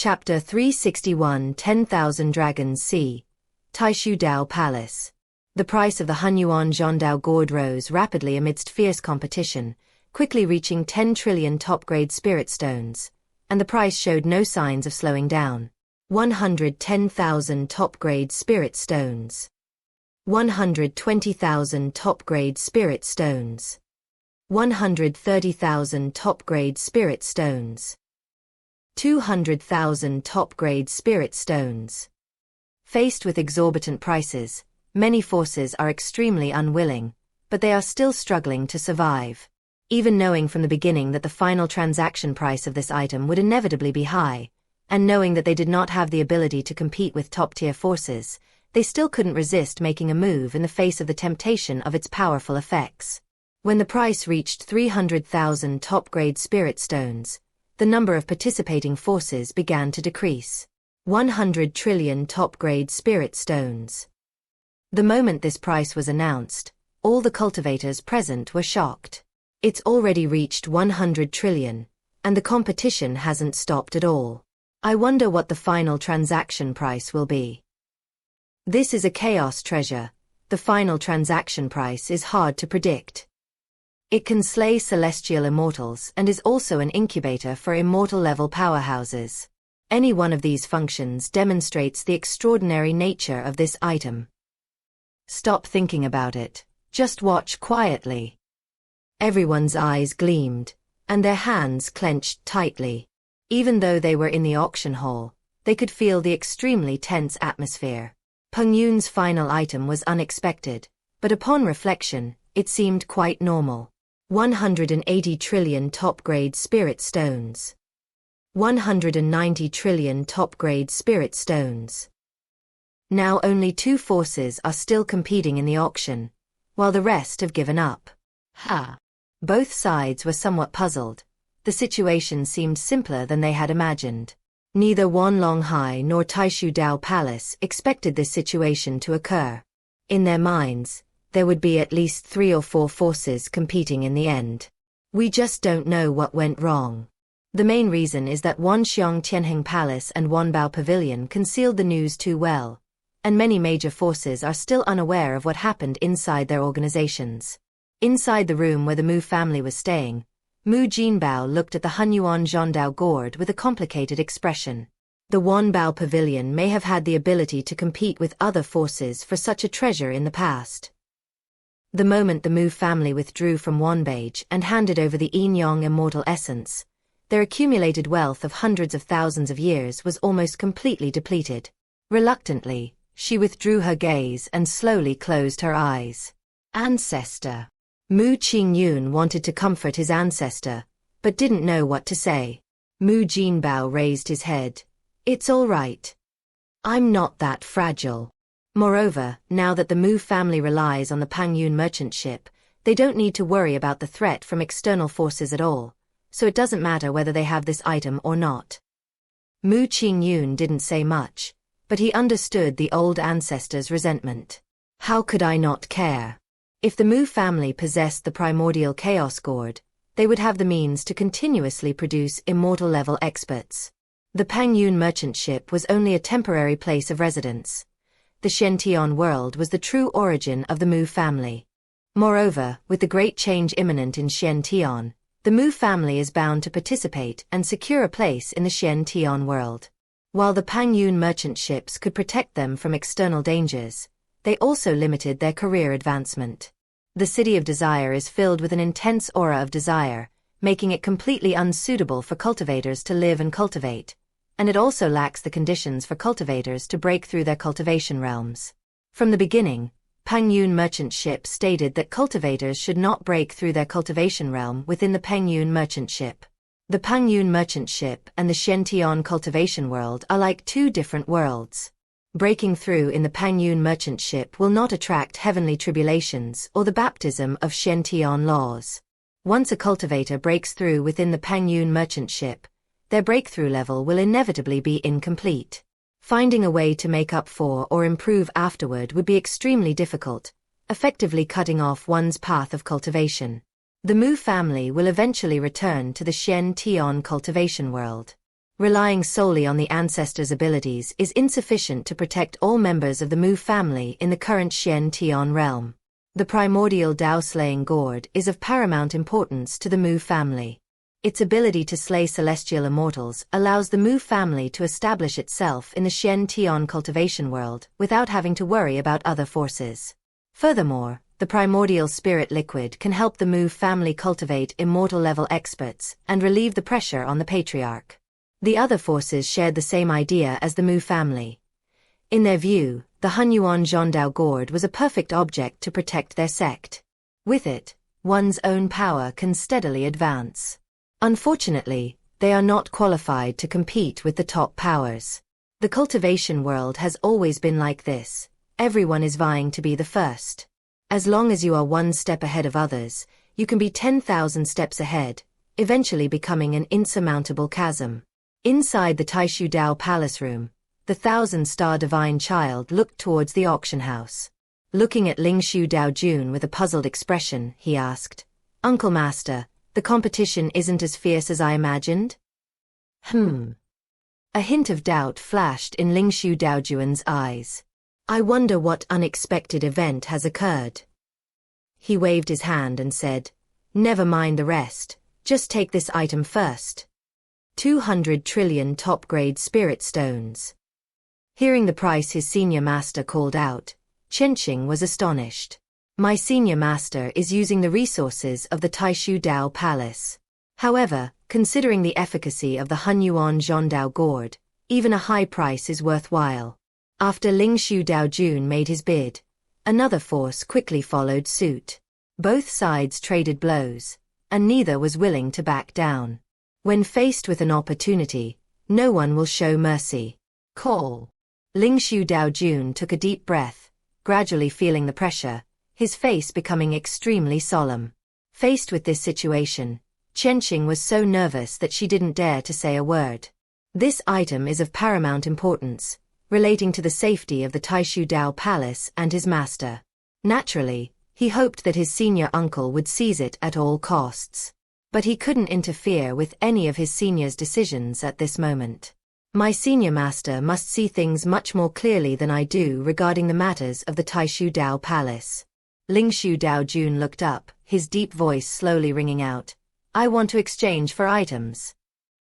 Chapter 361 10,000 Dragons C. Taixu Dao Palace. The price of the Hunyuan Zhondao gourd rose rapidly amidst fierce competition, quickly reaching 10 trillion top-grade spirit stones, and the price showed no signs of slowing down. 110,000 top-grade spirit stones. 120,000 top-grade spirit stones. 130,000 top-grade spirit stones. 200,000 top-grade spirit stones. Faced with exorbitant prices, many forces are extremely unwilling, but they are still struggling to survive. Even knowing from the beginning that the final transaction price of this item would inevitably be high, and knowing that they did not have the ability to compete with top-tier forces, they still couldn't resist making a move in the face of the temptation of its powerful effects. When the price reached 300,000 top-grade spirit stones, the number of participating forces began to decrease. 100 trillion top-grade spirit stones. The moment this price was announced, all the cultivators present were shocked. It's already reached 100 trillion, and the competition hasn't stopped at all. I wonder what the final transaction price will be. This is a chaos treasure. The final transaction price is hard to predict. It can slay celestial immortals and is also an incubator for immortal-level powerhouses. Any one of these functions demonstrates the extraordinary nature of this item. Stop thinking about it. Just watch quietly. Everyone's eyes gleamed, and their hands clenched tightly. Even though they were in the auction hall, they could feel the extremely tense atmosphere. Pengyun's final item was unexpected, but upon reflection, it seemed quite normal. 180 trillion top-grade spirit stones. 190 trillion top-grade spirit stones. Now only two forces are still competing in the auction, while the rest have given up. Both sides were somewhat puzzled. The situation seemed simpler than they had imagined. Neither Wanlonghai nor Taixu Dao Palace expected this situation to occur. In their minds, there would be at least 3 or 4 forces competing in the end. We just don't know what went wrong. The main reason is that Wanxiang Tianheng Palace and Wanbao Pavilion concealed the news too well, and many major forces are still unaware of what happened inside their organizations. Inside the room where the Mu family was staying, Mu Jinbao looked at the Hunyuan Zhondao gourd with a complicated expression. The Wanbao Pavilion may have had the ability to compete with other forces for such a treasure in the past. The moment the Mu family withdrew from Wanbage and handed over the Yinyang immortal essence, their accumulated wealth of hundreds of thousands of years was almost completely depleted. Reluctantly, she withdrew her gaze and slowly closed her eyes. Ancestor. Mu Qingyun wanted to comfort his ancestor, but didn't know what to say. Mu Jinbao raised his head. It's all right. I'm not that fragile. Moreover, now that the Mu family relies on the Pengyun merchant ship, they don't need to worry about the threat from external forces at all, so it doesn't matter whether they have this item or not. Mu Qingyun didn't say much, but he understood the old ancestor's resentment. How could I not care? If the Mu family possessed the primordial chaos gourd, they would have the means to continuously produce immortal-level experts. The Pengyun merchant ship was only a temporary place of residence. The Xientian world was the true origin of the Mu family. Moreover, with the great change imminent in Xientian, the Mu family is bound to participate and secure a place in the Xientian world. While the Pengyun merchant ships could protect them from external dangers, they also limited their career advancement. The City of Desire is filled with an intense aura of desire, making it completely unsuitable for cultivators to live and cultivate, and it also lacks the conditions for cultivators to break through their cultivation realms. From the beginning, Pengyun merchant ship stated that cultivators should not break through their cultivation realm within the Pengyun merchant ship. The Pengyun merchant ship and the Xientian cultivation world are like two different worlds. Breaking through in the Pengyun merchant ship will not attract heavenly tribulations or the baptism of Xientian laws. Once a cultivator breaks through within the Pengyun merchant ship, their breakthrough level will inevitably be incomplete. Finding a way to make up for or improve afterward would be extremely difficult, effectively cutting off one's path of cultivation. The Mu family will eventually return to the Xientian cultivation world. Relying solely on the ancestors' abilities is insufficient to protect all members of the Mu family in the current Xian realm. The primordial Dao-slaying gourd is of paramount importance to the Mu family. Its ability to slay celestial immortals allows the Mu family to establish itself in the Xian cultivation world without having to worry about other forces. Furthermore, the primordial spirit liquid can help the Mu family cultivate immortal-level experts and relieve the pressure on the patriarch. The other forces shared the same idea as the Mu family. In their view, the Hunyuan Zhondao gourd was a perfect object to protect their sect. With it, one's own power can steadily advance. Unfortunately, they are not qualified to compete with the top powers. The cultivation world has always been like this. Everyone is vying to be the first. As long as you are one step ahead of others, you can be 10,000 steps ahead, eventually becoming an insurmountable chasm. Inside the Taixu Dao Palace room, the 1,000-star divine child looked towards the auction house. Looking at Lingshu Daojun with a puzzled expression, he asked, "Uncle Master, the competition isn't as fierce as I imagined?" A hint of doubt flashed in Lingshu Daojun's eyes. "I wonder what unexpected event has occurred." He waved his hand and said, "Never mind the rest, just take this item first. 200 trillion top-grade spirit stones." Hearing the price his senior master called out, Chenqing was astonished. "My senior master is using the resources of the Taixu Dao Palace. However, considering the efficacy of the Hunyuan Zhondao gourd, even a high price is worthwhile." After Lingshu Daojun made his bid, another force quickly followed suit. Both sides traded blows, and neither was willing to back down. When faced with an opportunity, no one will show mercy. "Call." Lingshu Daojun took a deep breath, gradually feeling the pressure, his face becoming extremely solemn. Faced with this situation, Chenqing was so nervous that she didn't dare to say a word. This item is of paramount importance, relating to the safety of the Taixu Dao Palace and his master. Naturally, he hoped that his senior uncle would seize it at all costs. But he couldn't interfere with any of his senior's decisions at this moment. "My senior master must see things much more clearly than I do regarding the matters of the Taixu Dao Palace." Lingshu Daojun looked up, his deep voice slowly ringing out, "I want to exchange for items."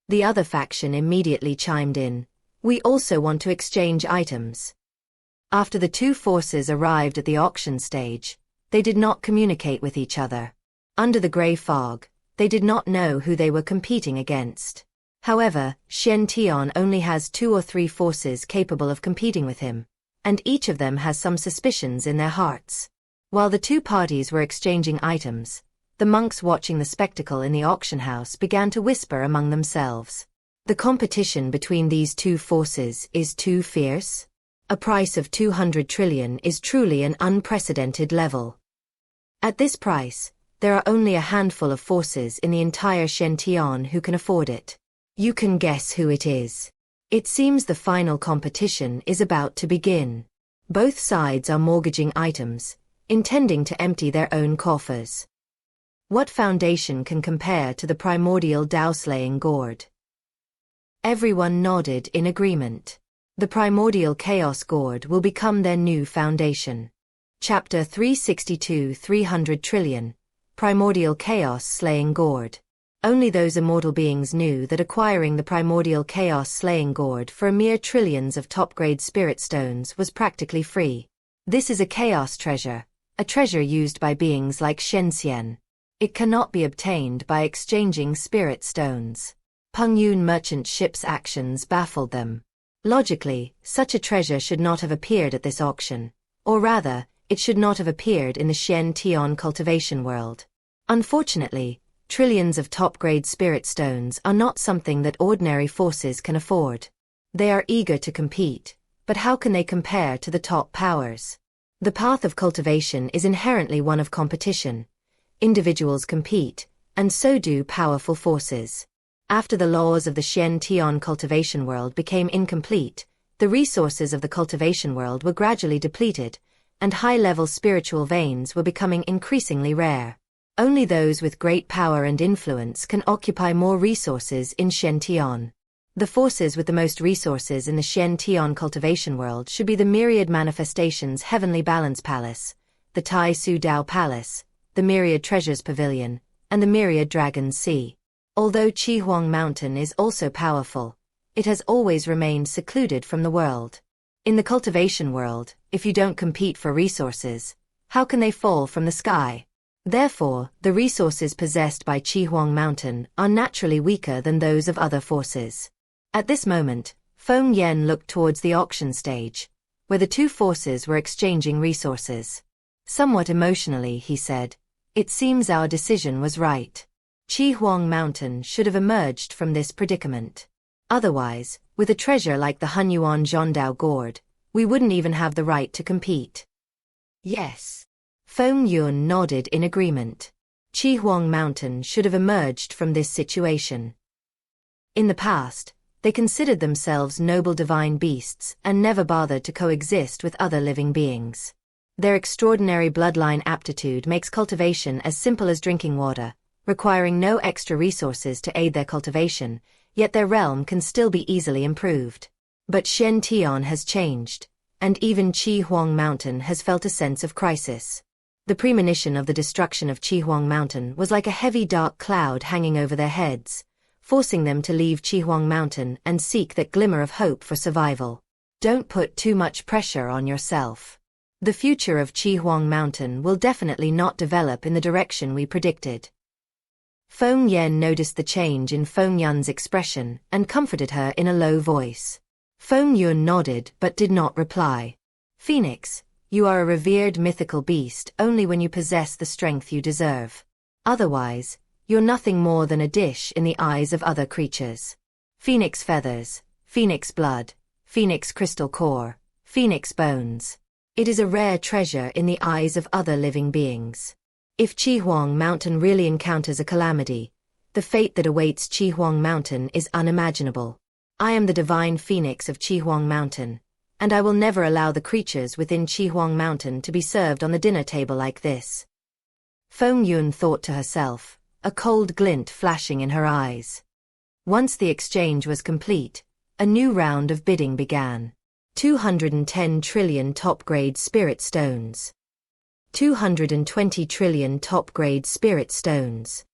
The other faction immediately chimed in, "We also want to exchange items." After the two forces arrived at the auction stage, they did not communicate with each other. Under the grey fog, they did not know who they were competing against. However, Shen Tian only has 2 or 3 forces capable of competing with him, and each of them has some suspicions in their hearts. While the two parties were exchanging items, the monks watching the spectacle in the auction house began to whisper among themselves. The competition between these two forces is too fierce. A price of 200 trillion is truly an unprecedented level. At this price, there are only a handful of forces in the entire Shen-Tian who can afford it. You can guess who it is. It seems the final competition is about to begin. Both sides are mortgaging items, intending to empty their own coffers. What foundation can compare to the primordial Dao-slaying gourd? Everyone nodded in agreement. The primordial chaos gourd will become their new foundation. Chapter 362 300 trillion. Primordial chaos-slaying gourd. Only those immortal beings knew that acquiring the primordial chaos-slaying gourd for a mere trillions of top-grade spirit stones was practically free. This is a chaos treasure, a treasure used by beings like Xiuxian. It cannot be obtained by exchanging spirit stones. Pengyun merchant ships' actions baffled them. Logically, such a treasure should not have appeared at this auction, or rather, it should not have appeared in the Xian-Tian cultivation world. Unfortunately, trillions of top-grade spirit stones are not something that ordinary forces can afford. They are eager to compete, but how can they compare to the top powers? The path of cultivation is inherently one of competition. Individuals compete, and so do powerful forces. After the laws of the Xian-Tian cultivation world became incomplete, the resources of the cultivation world were gradually depleted, and high-level spiritual veins were becoming increasingly rare. Only those with great power and influence can occupy more resources in Xian-Tian. The forces with the most resources in the Xian cultivation world should be the myriad manifestations Heavenly Balance Palace, the Taixu Dao Palace, the Myriad Treasures Pavilion, and the Myriad Dragons Sea. Although Qihuang Mountain is also powerful, it has always remained secluded from the world. In the cultivation world, if you don't compete for resources, how can they fall from the sky? Therefore, the resources possessed by Qihuang Mountain are naturally weaker than those of other forces. At this moment, Pengyun looked towards the auction stage, where the two forces were exchanging resources. Somewhat emotionally, he said, "It seems our decision was right. Qihuang Mountain should have emerged from this predicament. Otherwise, with a treasure like the Hunyuan Zhondao Gourd, we wouldn't even have the right to compete." Yes. Pengyun nodded in agreement. Qihuang Mountain should have emerged from this situation. In the past, they considered themselves noble divine beasts and never bothered to coexist with other living beings. Their extraordinary bloodline aptitude makes cultivation as simple as drinking water, requiring no extra resources to aid their cultivation, yet their realm can still be easily improved. But Xian has changed, and even Qihuang Mountain has felt a sense of crisis. The premonition of the destruction of Qihuang Mountain was like a heavy dark cloud hanging over their heads, forcing them to leave Qihuang Mountain and seek that glimmer of hope for survival. Don't put too much pressure on yourself. The future of Qihuang Mountain will definitely not develop in the direction we predicted. Pengyun noticed the change in Pengyun's expression and comforted her in a low voice. Pengyun nodded but did not reply. "Phoenix, you are a revered mythical beast only when you possess the strength you deserve. Otherwise, you're nothing more than a dish in the eyes of other creatures. Phoenix feathers, phoenix blood, phoenix crystal core, phoenix bones. It is a rare treasure in the eyes of other living beings. If Qihuang Mountain really encounters a calamity, the fate that awaits Qihuang Mountain is unimaginable. I am the divine phoenix of Qihuang Mountain, and I will never allow the creatures within Qihuang Mountain to be served on the dinner table like this." Pengyun thought to herself, a cold glint flashing in her eyes. Once the exchange was complete, a new round of bidding began. 210 trillion top-grade spirit stones. 220 trillion top-grade spirit stones.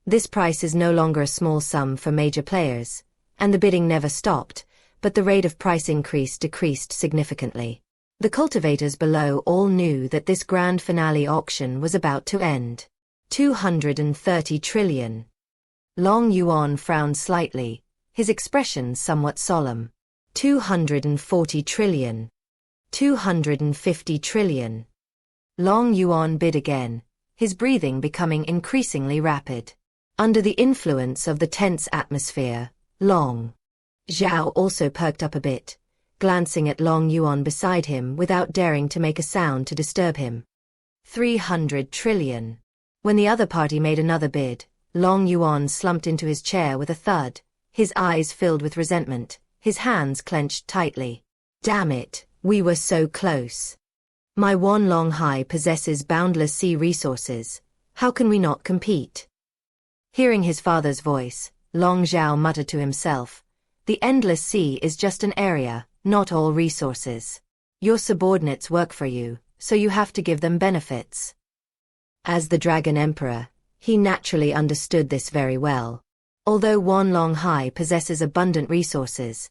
This price is no longer a small sum for major players, and the bidding never stopped, but the rate of price increase decreased significantly. The cultivators below all knew that this grand finale auction was about to end. 230 trillion. Long Yuan frowned slightly, his expression somewhat solemn. 240 trillion. 250 trillion. Long Yuan bid again, his breathing becoming increasingly rapid. Under the influence of the tense atmosphere, Long Zhao also perked up a bit, glancing at Long Yuan beside him without daring to make a sound to disturb him. 300 trillion. When the other party made another bid, Long Yuan slumped into his chair with a thud, his eyes filled with resentment, his hands clenched tightly. "Damn it, we were so close. My Wan Long Hai possesses boundless sea resources, how can we not compete?" Hearing his father's voice, Long Zhao muttered to himself, "The endless sea is just an area, not all resources. Your subordinates work for you, so you have to give them benefits." As the Dragon Emperor, he naturally understood this very well. Although Wan Long Hai possesses abundant resources,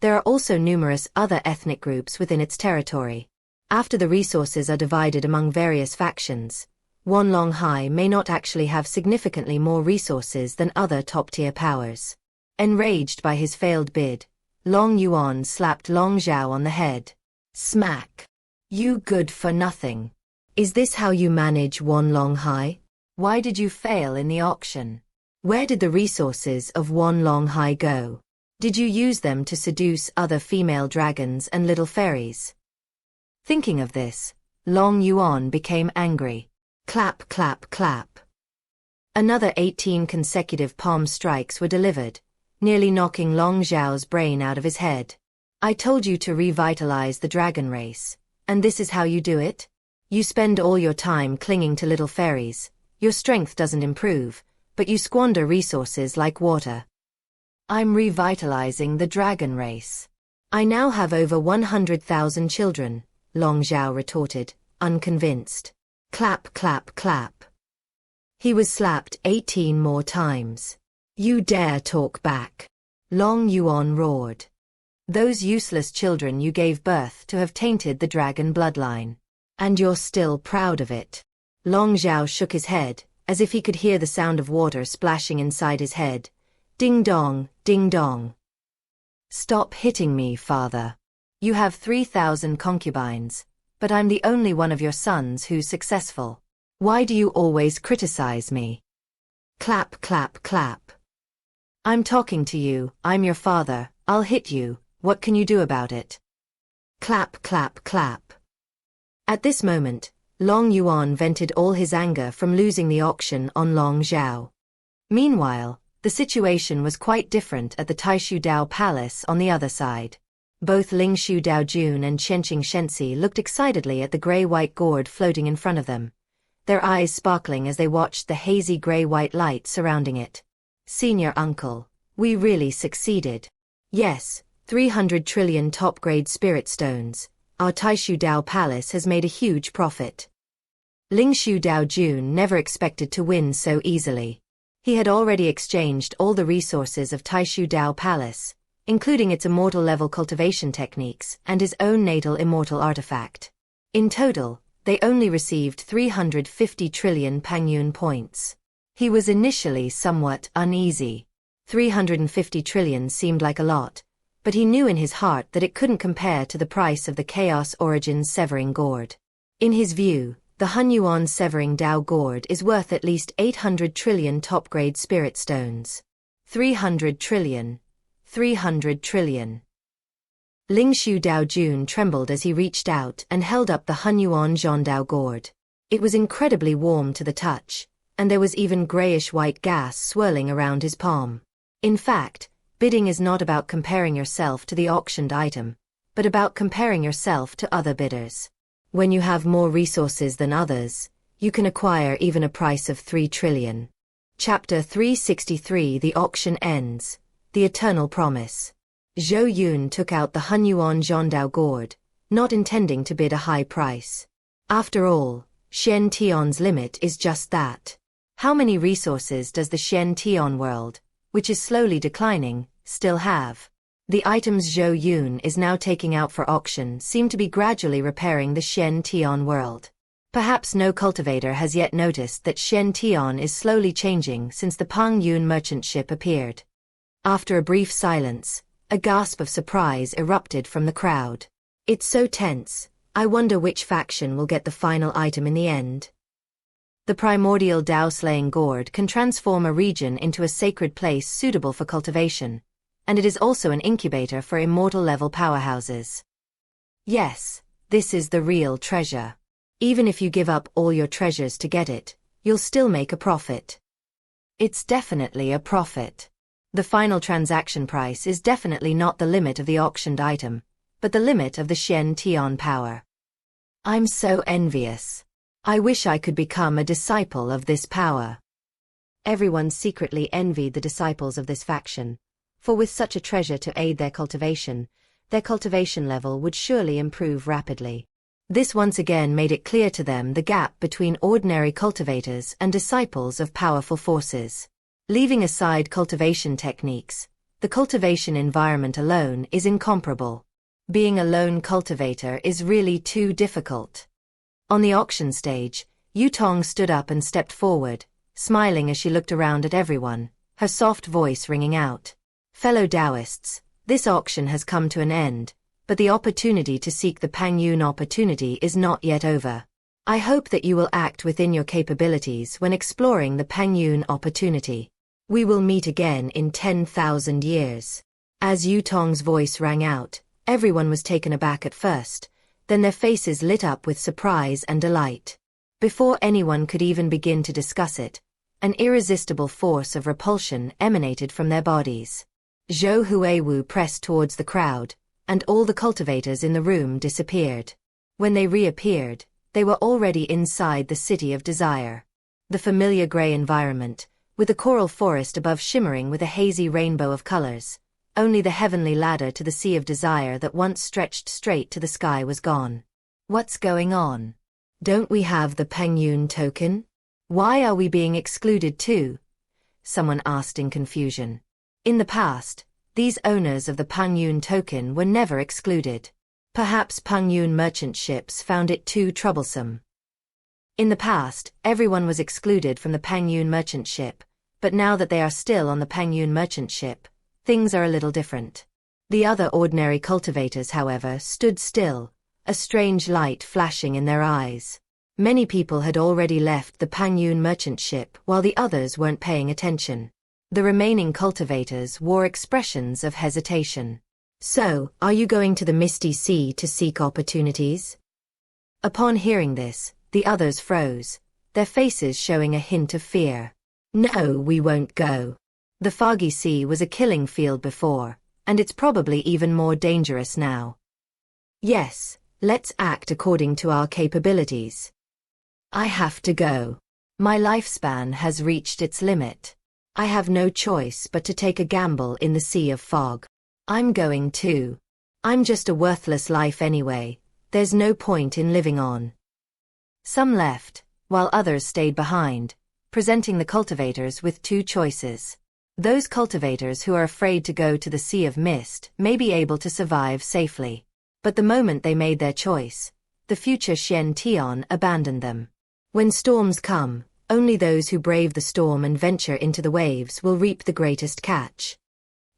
there are also numerous other ethnic groups within its territory. After the resources are divided among various factions, Wan Long Hai may not actually have significantly more resources than other top-tier powers. Enraged by his failed bid, Long Yuan slapped Long Zhao on the head. Smack. "You good for nothing. Is this how you manage Wan Long Hai? Why did you fail in the auction? Where did the resources of Wan Long Hai go? Did you use them to seduce other female dragons and little fairies?" Thinking of this, Long Yuan became angry. Clap, clap, clap. Another 18 consecutive palm strikes were delivered, nearly knocking Long Zhao's brain out of his head. "I told you to revitalize the dragon race, and this is how you do it? You spend all your time clinging to little fairies, your strength doesn't improve, but you squander resources like water." I'm revitalizing the dragon race. I now have over 100,000 children, Long Zhao retorted, unconvinced. Clap, clap, clap. He was slapped 18 more times. You dare talk back? Long Yuan roared. Those useless children you gave birth to have tainted the dragon bloodline. And you're still proud of it. Long Zhao shook his head, as if he could hear the sound of water splashing inside his head. Ding dong, ding dong. Stop hitting me, father. You have 3,000 concubines, but I'm the only one of your sons who's successful. Why do you always criticize me? Clap, clap, clap. I'm talking to you, I'm your father, I'll hit you, what can you do about it? Clap, clap, clap. At this moment, Long Yuan vented all his anger from losing the auction on Long Zhao. Meanwhile, the situation was quite different at the Taixu Dao Palace on the other side. Both Lingshu Daojun and Xianqing Shenxi looked excitedly at the gray-white gourd floating in front of them, their eyes sparkling as they watched the hazy gray-white light surrounding it. Senior uncle, we really succeeded. Yes, 300 trillion top-grade spirit stones. Our Taixu Dao Palace has made a huge profit. Lingshu Daojun never expected to win so easily. He had already exchanged all the resources of Taixu Dao Palace, including its immortal level cultivation techniques and his own natal immortal artifact. In total, they only received 350 trillion Pengyun points. He was initially somewhat uneasy. 350 trillion seemed like a lot, but he knew in his heart that it couldn't compare to the price of the Chaos Origins Severing Gourd. In his view, the Hunyuan Severing Dao Gourd is worth at least 800 trillion top-grade spirit stones. 300 trillion. 300 trillion. Lingshu Daojun trembled as he reached out and held up the Hunyuan Zhondao Gourd. It was incredibly warm to the touch, and there was even grayish-white gas swirling around his palm. In fact, bidding is not about comparing yourself to the auctioned item, but about comparing yourself to other bidders. When you have more resources than others, you can acquire even a price of 3 trillion. Chapter 363 The Auction Ends. The Eternal Promise. Zhou Yun took out the Hunyuan Zhondao Gourd, not intending to bid a high price. After all, Shen Tion's limit is just that. How many resources does the Shen Tion world, which is slowly declining, still have? The items Zhou Yun is now taking out for auction seem to be gradually repairing the Shen Tion world. Perhaps no cultivator has yet noticed that Shen Tion is slowly changing since the Pengyun merchant ship appeared. After a brief silence, a gasp of surprise erupted from the crowd. It's so tense, I wonder which faction will get the final item in the end. The primordial Dao-slaying gourd can transform a region into a sacred place suitable for cultivation, and it is also an incubator for immortal-level powerhouses. Yes, this is the real treasure. Even if you give up all your treasures to get it, you'll still make a profit. It's definitely a profit. The final transaction price is definitely not the limit of the auctioned item, but the limit of the Shen Tion power. I'm so envious. I wish I could become a disciple of this power. Everyone secretly envied the disciples of this faction, for with such a treasure to aid their cultivation level would surely improve rapidly. This once again made it clear to them the gap between ordinary cultivators and disciples of powerful forces. Leaving aside cultivation techniques, the cultivation environment alone is incomparable. Being a lone cultivator is really too difficult. On the auction stage, Yutong stood up and stepped forward, smiling as she looked around at everyone, her soft voice ringing out. Fellow Taoists, this auction has come to an end, but the opportunity to seek the Pengyun opportunity is not yet over. I hope that you will act within your capabilities when exploring the Pengyun opportunity. We will meet again in 10,000 years. As Yutong's voice rang out, everyone was taken aback at first, then their faces lit up with surprise and delight. Before anyone could even begin to discuss it, an irresistible force of repulsion emanated from their bodies. Zhou Huiwu pressed towards the crowd, and all the cultivators in the room disappeared. When they reappeared, they were already inside the City of Desire. The familiar gray environment, with a coral forest above shimmering with a hazy rainbow of colors. Only the heavenly ladder to the sea of desire that once stretched straight to the sky was gone. What's going on? Don't we have the Pengyun Token? Why are we being excluded too? Someone asked in confusion. In the past, these owners of the Pengyun Token were never excluded. Perhaps Pengyun merchant ships found it too troublesome. In the past, everyone was excluded from the Pengyun merchant ship, but now that they are still on the Pengyun merchant ship, things are a little different. The other ordinary cultivators, however, stood still, a strange light flashing in their eyes. Many people had already left the Pengyun merchant ship while the others weren't paying attention. The remaining cultivators wore expressions of hesitation. So, are you going to the Misty Sea to seek opportunities? Upon hearing this, the others froze, their faces showing a hint of fear. No, we won't go. The Foggy Sea was a killing field before, and it's probably even more dangerous now. Yes, let's act according to our capabilities. I have to go. My lifespan has reached its limit. I have no choice but to take a gamble in the sea of fog. I'm going too. I'm just a worthless life anyway, there's no point in living on. Some left, while others stayed behind, presenting the cultivators with two choices. Those cultivators who are afraid to go to the Sea of Mist may be able to survive safely. But the moment they made their choice, the future Xiuxian abandoned them. When storms come, only those who brave the storm and venture into the waves will reap the greatest catch.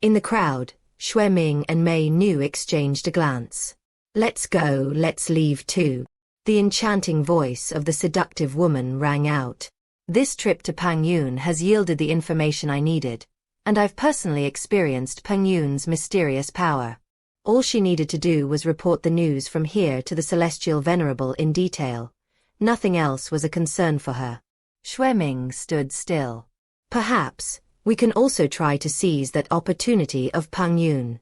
In the crowd, Xueming and Mei Nu exchanged a glance. Let's go, let's leave too. The enchanting voice of the seductive woman rang out. This trip to Pengyun has yielded the information I needed, and I've personally experienced Pengyun's mysterious power. All she needed to do was report the news from here to the Celestial Venerable in detail. Nothing else was a concern for her. Xueming stood still. Perhaps, we can also try to seize that opportunity of Pengyun.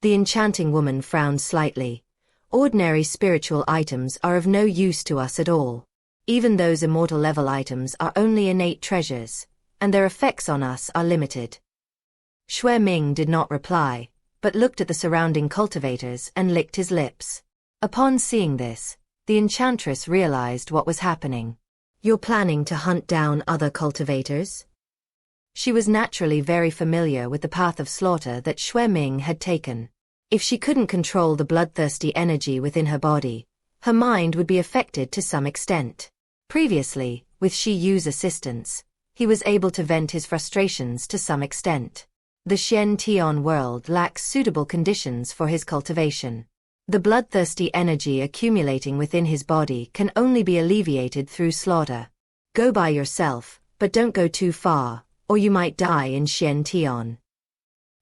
The enchanting woman frowned slightly. Ordinary spiritual items are of no use to us at all. Even those immortal level items are only innate treasures, and their effects on us are limited. Xueming did not reply, but looked at the surrounding cultivators and licked his lips. Upon seeing this, the enchantress realized what was happening. You're planning to hunt down other cultivators? She was naturally very familiar with the path of slaughter that Xueming had taken. If she couldn't control the bloodthirsty energy within her body, her mind would be affected to some extent. Previously, with Xiu's assistance, he was able to vent his frustrations to some extent. The Xiuxian world lacks suitable conditions for his cultivation. The bloodthirsty energy accumulating within his body can only be alleviated through slaughter. Go by yourself, but don't go too far, or you might die in Xiuxian.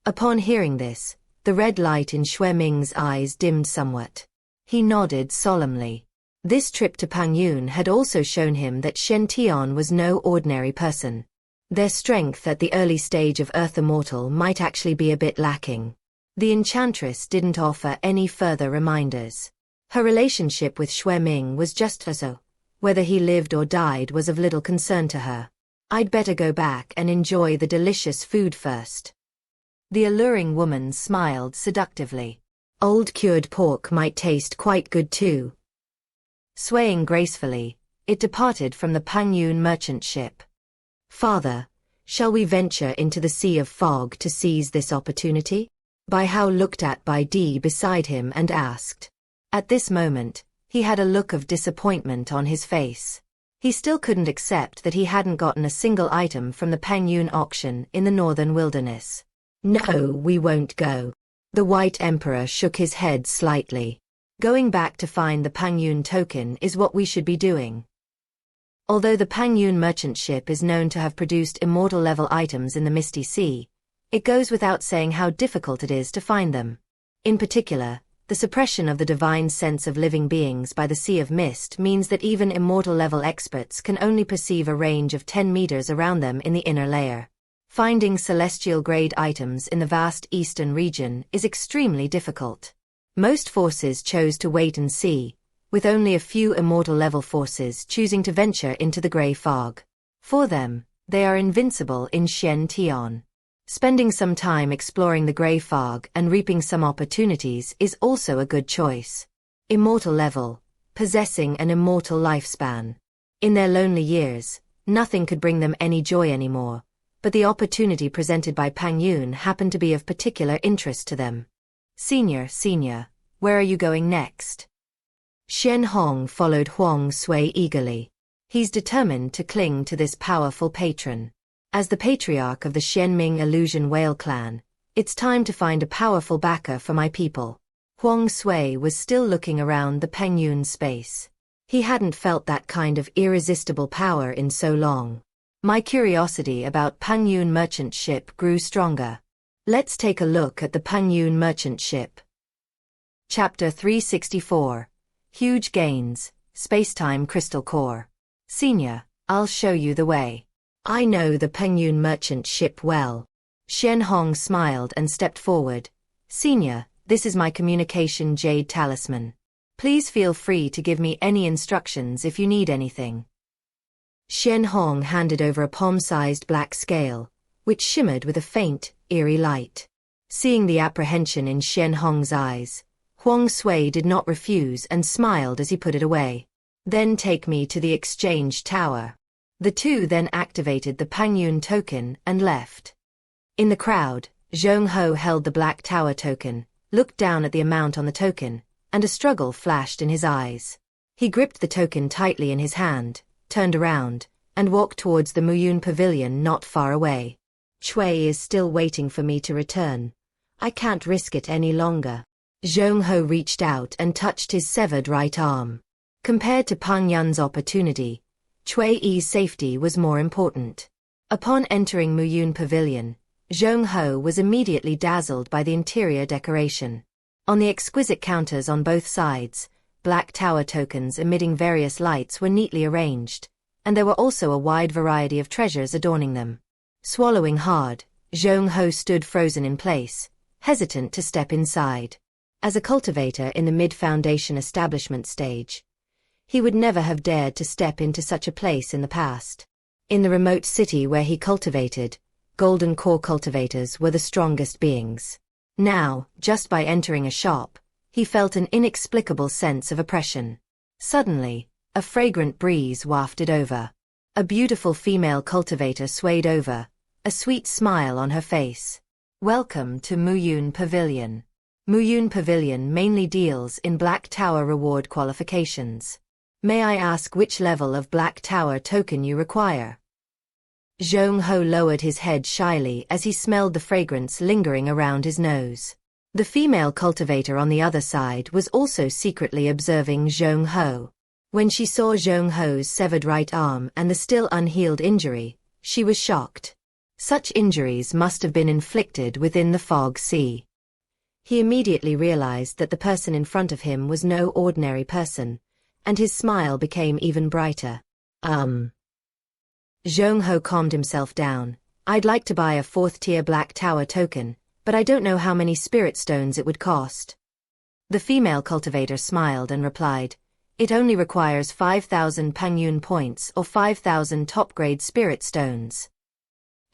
Upon hearing this, the red light in Xueming's eyes dimmed somewhat. He nodded solemnly. This trip to Pengyun had also shown him that Xiuxian was no ordinary person. Their strength at the early stage of Earth Immortal might actually be a bit lacking. The enchantress didn't offer any further reminders. Her relationship with Xueming was just so. Whether he lived or died was of little concern to her. I'd better go back and enjoy the delicious food first. The alluring woman smiled seductively. Old cured pork might taste quite good too. Swaying gracefully, it departed from the Pengyun merchant ship. Father, shall we venture into the sea of fog to seize this opportunity? Bai Hao looked at Bai Di beside him and asked. At this moment, he had a look of disappointment on his face. He still couldn't accept that he hadn't gotten a single item from the Pengyun auction in the northern wilderness. No, we won't go. The White Emperor shook his head slightly. Going back to find the Pengyun Token is what we should be doing. Although the Pengyun merchant ship is known to have produced immortal level items in the Misty Sea, it goes without saying how difficult it is to find them. In particular, the suppression of the divine sense of living beings by the Sea of Mist means that even immortal level experts can only perceive a range of 10 meters around them in the inner layer. Finding celestial grade items in the vast eastern region is extremely difficult. Most forces chose to wait and see, with only a few immortal level forces choosing to venture into the grey fog. For them, They are invincible in Xian Tian. Spending some time exploring the Grey Fog and reaping some opportunities is also a good choice. Immortal level, possessing an immortal lifespan. In their lonely years, nothing could bring them any joy anymore, but the opportunity presented by Pengyun happened to be of particular interest to them. Senior, where are you going next? Shen Hong followed Huang Sui eagerly. He's determined to cling to this powerful patron. As the patriarch of the Shenming Illusion Whale clan, it's time to find a powerful backer for my people. Huang Sui was still looking around the Pengyun space. He hadn't felt that kind of irresistible power in so long. My curiosity about Pengyun merchant ship grew stronger. Let's take a look at the Pengyun merchant ship. Chapter 364. Huge Gains, Spacetime Crystal Core. Senior, I'll show you the way. I know the Pengyun merchant ship well. Shen Hong smiled and stepped forward. Senior, this is my communication jade talisman. Please feel free to give me any instructions if you need anything. Shen Hong handed over a palm-sized black scale, which shimmered with a faint, eerie light. Seeing the apprehension in Shen Hong's eyes, Huang Sui did not refuse and smiled as he put it away. Then take me to the exchange tower. The two then activated the Pengyun Token and left. In the crowd, Zhou Yun held the Black Tower token, looked down at the amount on the token, and a struggle flashed in his eyes. He gripped the token tightly in his hand, turned around, and walked towards the Muyun Pavilion not far away. Chui is still waiting for me to return. I can't risk it any longer. Zhou Yun reached out and touched his severed right arm. Compared to Pengyun's opportunity, Chui's safety was more important. Upon entering Muyun Pavilion, Zhou Yun was immediately dazzled by the interior decoration. On the exquisite counters on both sides, Black Tower tokens emitting various lights were neatly arranged, and there were also a wide variety of treasures adorning them. Swallowing hard, Zhou Yun stood frozen in place, hesitant to step inside. As a cultivator in the mid-foundation establishment stage, he would never have dared to step into such a place in the past. In the remote city where he cultivated, golden core cultivators were the strongest beings. Now, just by entering a shop, he felt an inexplicable sense of oppression. Suddenly, a fragrant breeze wafted over. A beautiful female cultivator swayed over, a sweet smile on her face. Welcome to Muyun Pavilion. Muyun Pavilion mainly deals in Black Tower reward qualifications. May I ask which level of Black Tower token you require? Zhou Yun lowered his head shyly as he smelled the fragrance lingering around his nose. The female cultivator on the other side was also secretly observing Zhou Yun. When she saw Zhou Yun's severed right arm and the still unhealed injury, she was shocked. Such injuries must have been inflicted within the fog sea. He immediately realized that the person in front of him was no ordinary person, and his smile became even brighter. Zhou Yun calmed himself down. I'd like to buy a 4th-tier Black Tower token, but I don't know how many spirit stones it would cost. The female cultivator smiled and replied, it only requires 5,000 Pengyun points or 5,000 top-grade spirit stones.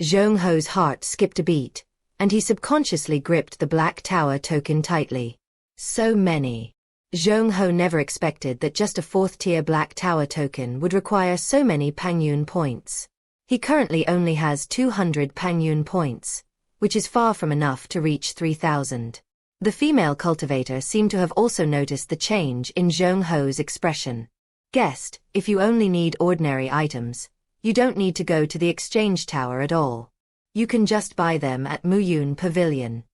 Zhou Yun's heart skipped a beat, and he subconsciously gripped the Black Tower token tightly. So many. Zhou Yun never expected that just a 4th-tier Black Tower token would require so many Pengyun points. He currently only has 200 Pengyun points, which is far from enough to reach 3,000. The female cultivator seemed to have also noticed the change in Zhou Yun's expression. Guest, if you only need ordinary items, you don't need to go to the exchange tower at all. You can just buy them at Muyun Pavilion.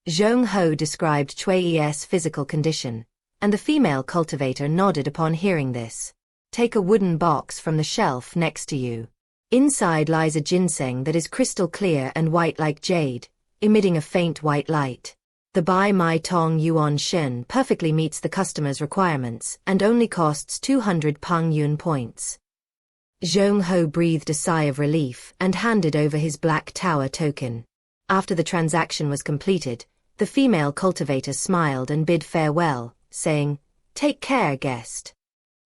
Zhou Yun described Chui's physical condition, and the female cultivator nodded upon hearing this. Take a wooden box from the shelf next to you. Inside lies a ginseng that is crystal clear and white like jade, emitting a faint white light. The Bai Mai Tong Yuan Shen perfectly meets the customer's requirements and only costs 200 Pengyun points. Zhou Yun breathed a sigh of relief and handed over his Black Tower token. After the transaction was completed, the female cultivator smiled and bid farewell, saying, "Take care, guest."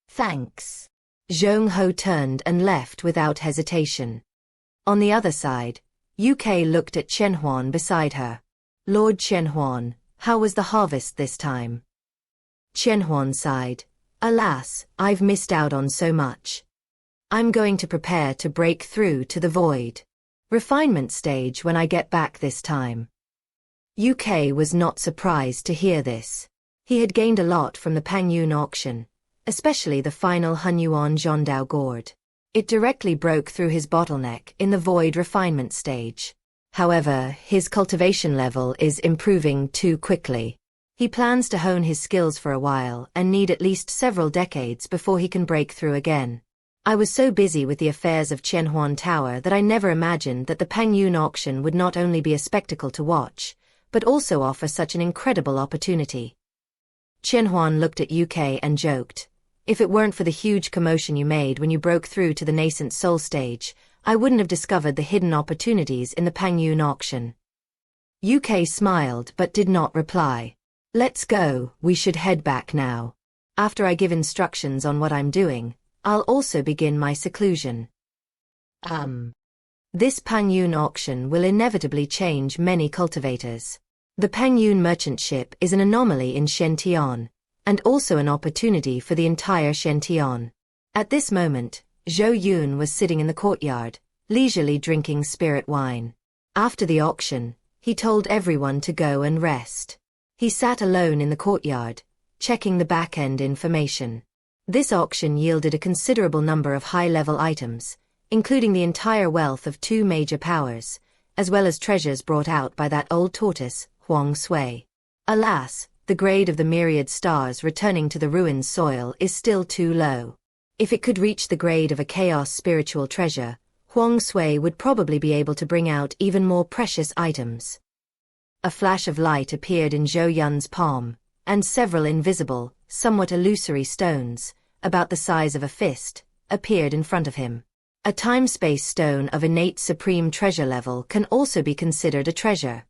Thanks. Zhou Yun turned and left without hesitation. On the other side, UK looked at Chen Huan beside her. Lord Chen Huan, how was the harvest this time? Chen Huan sighed. Alas, I've missed out on so much. I'm going to prepare to break through to the void. Refinement stage when I get back this time. UK was not surprised to hear this. He had gained a lot from the Pengyun auction, especially the final Hunyuan Zhondao gourd. It directly broke through his bottleneck in the void refinement stage. However, his cultivation level is improving too quickly. He plans to hone his skills for a while and need at least several decades before he can break through again. I was so busy with the affairs of Qianhuan Tower that I never imagined that the Pengyun auction would not only be a spectacle to watch, but also offer such an incredible opportunity. Qianhuan looked at UK and joked, if it weren't for the huge commotion you made when you broke through to the nascent soul stage, I wouldn't have discovered the hidden opportunities in the Pengyun auction. UK smiled but did not reply. Let's go, we should head back now. After I give instructions on what I'm doing, I'll also begin my seclusion. This Pengyun auction will inevitably change many cultivators. The Pengyun merchant ship is an anomaly in Shention, and also an opportunity for the entire Shention. At this moment, Zhou Yun was sitting in the courtyard, leisurely drinking spirit wine. After the auction, he told everyone to go and rest. He sat alone in the courtyard, checking the back-end information. This auction yielded a considerable number of high-level items, including the entire wealth of two major powers, as well as treasures brought out by that old tortoise, Huang Sui. Alas, the grade of the myriad stars returning to the ruined soil is still too low. If it could reach the grade of a chaos spiritual treasure, Huang Sui would probably be able to bring out even more precious items. A flash of light appeared in Zhou Yun's palm, and several invisible, somewhat illusory stones, about the size of a fist, appeared in front of him. A time-space stone of innate supreme treasure level can also be considered a treasure.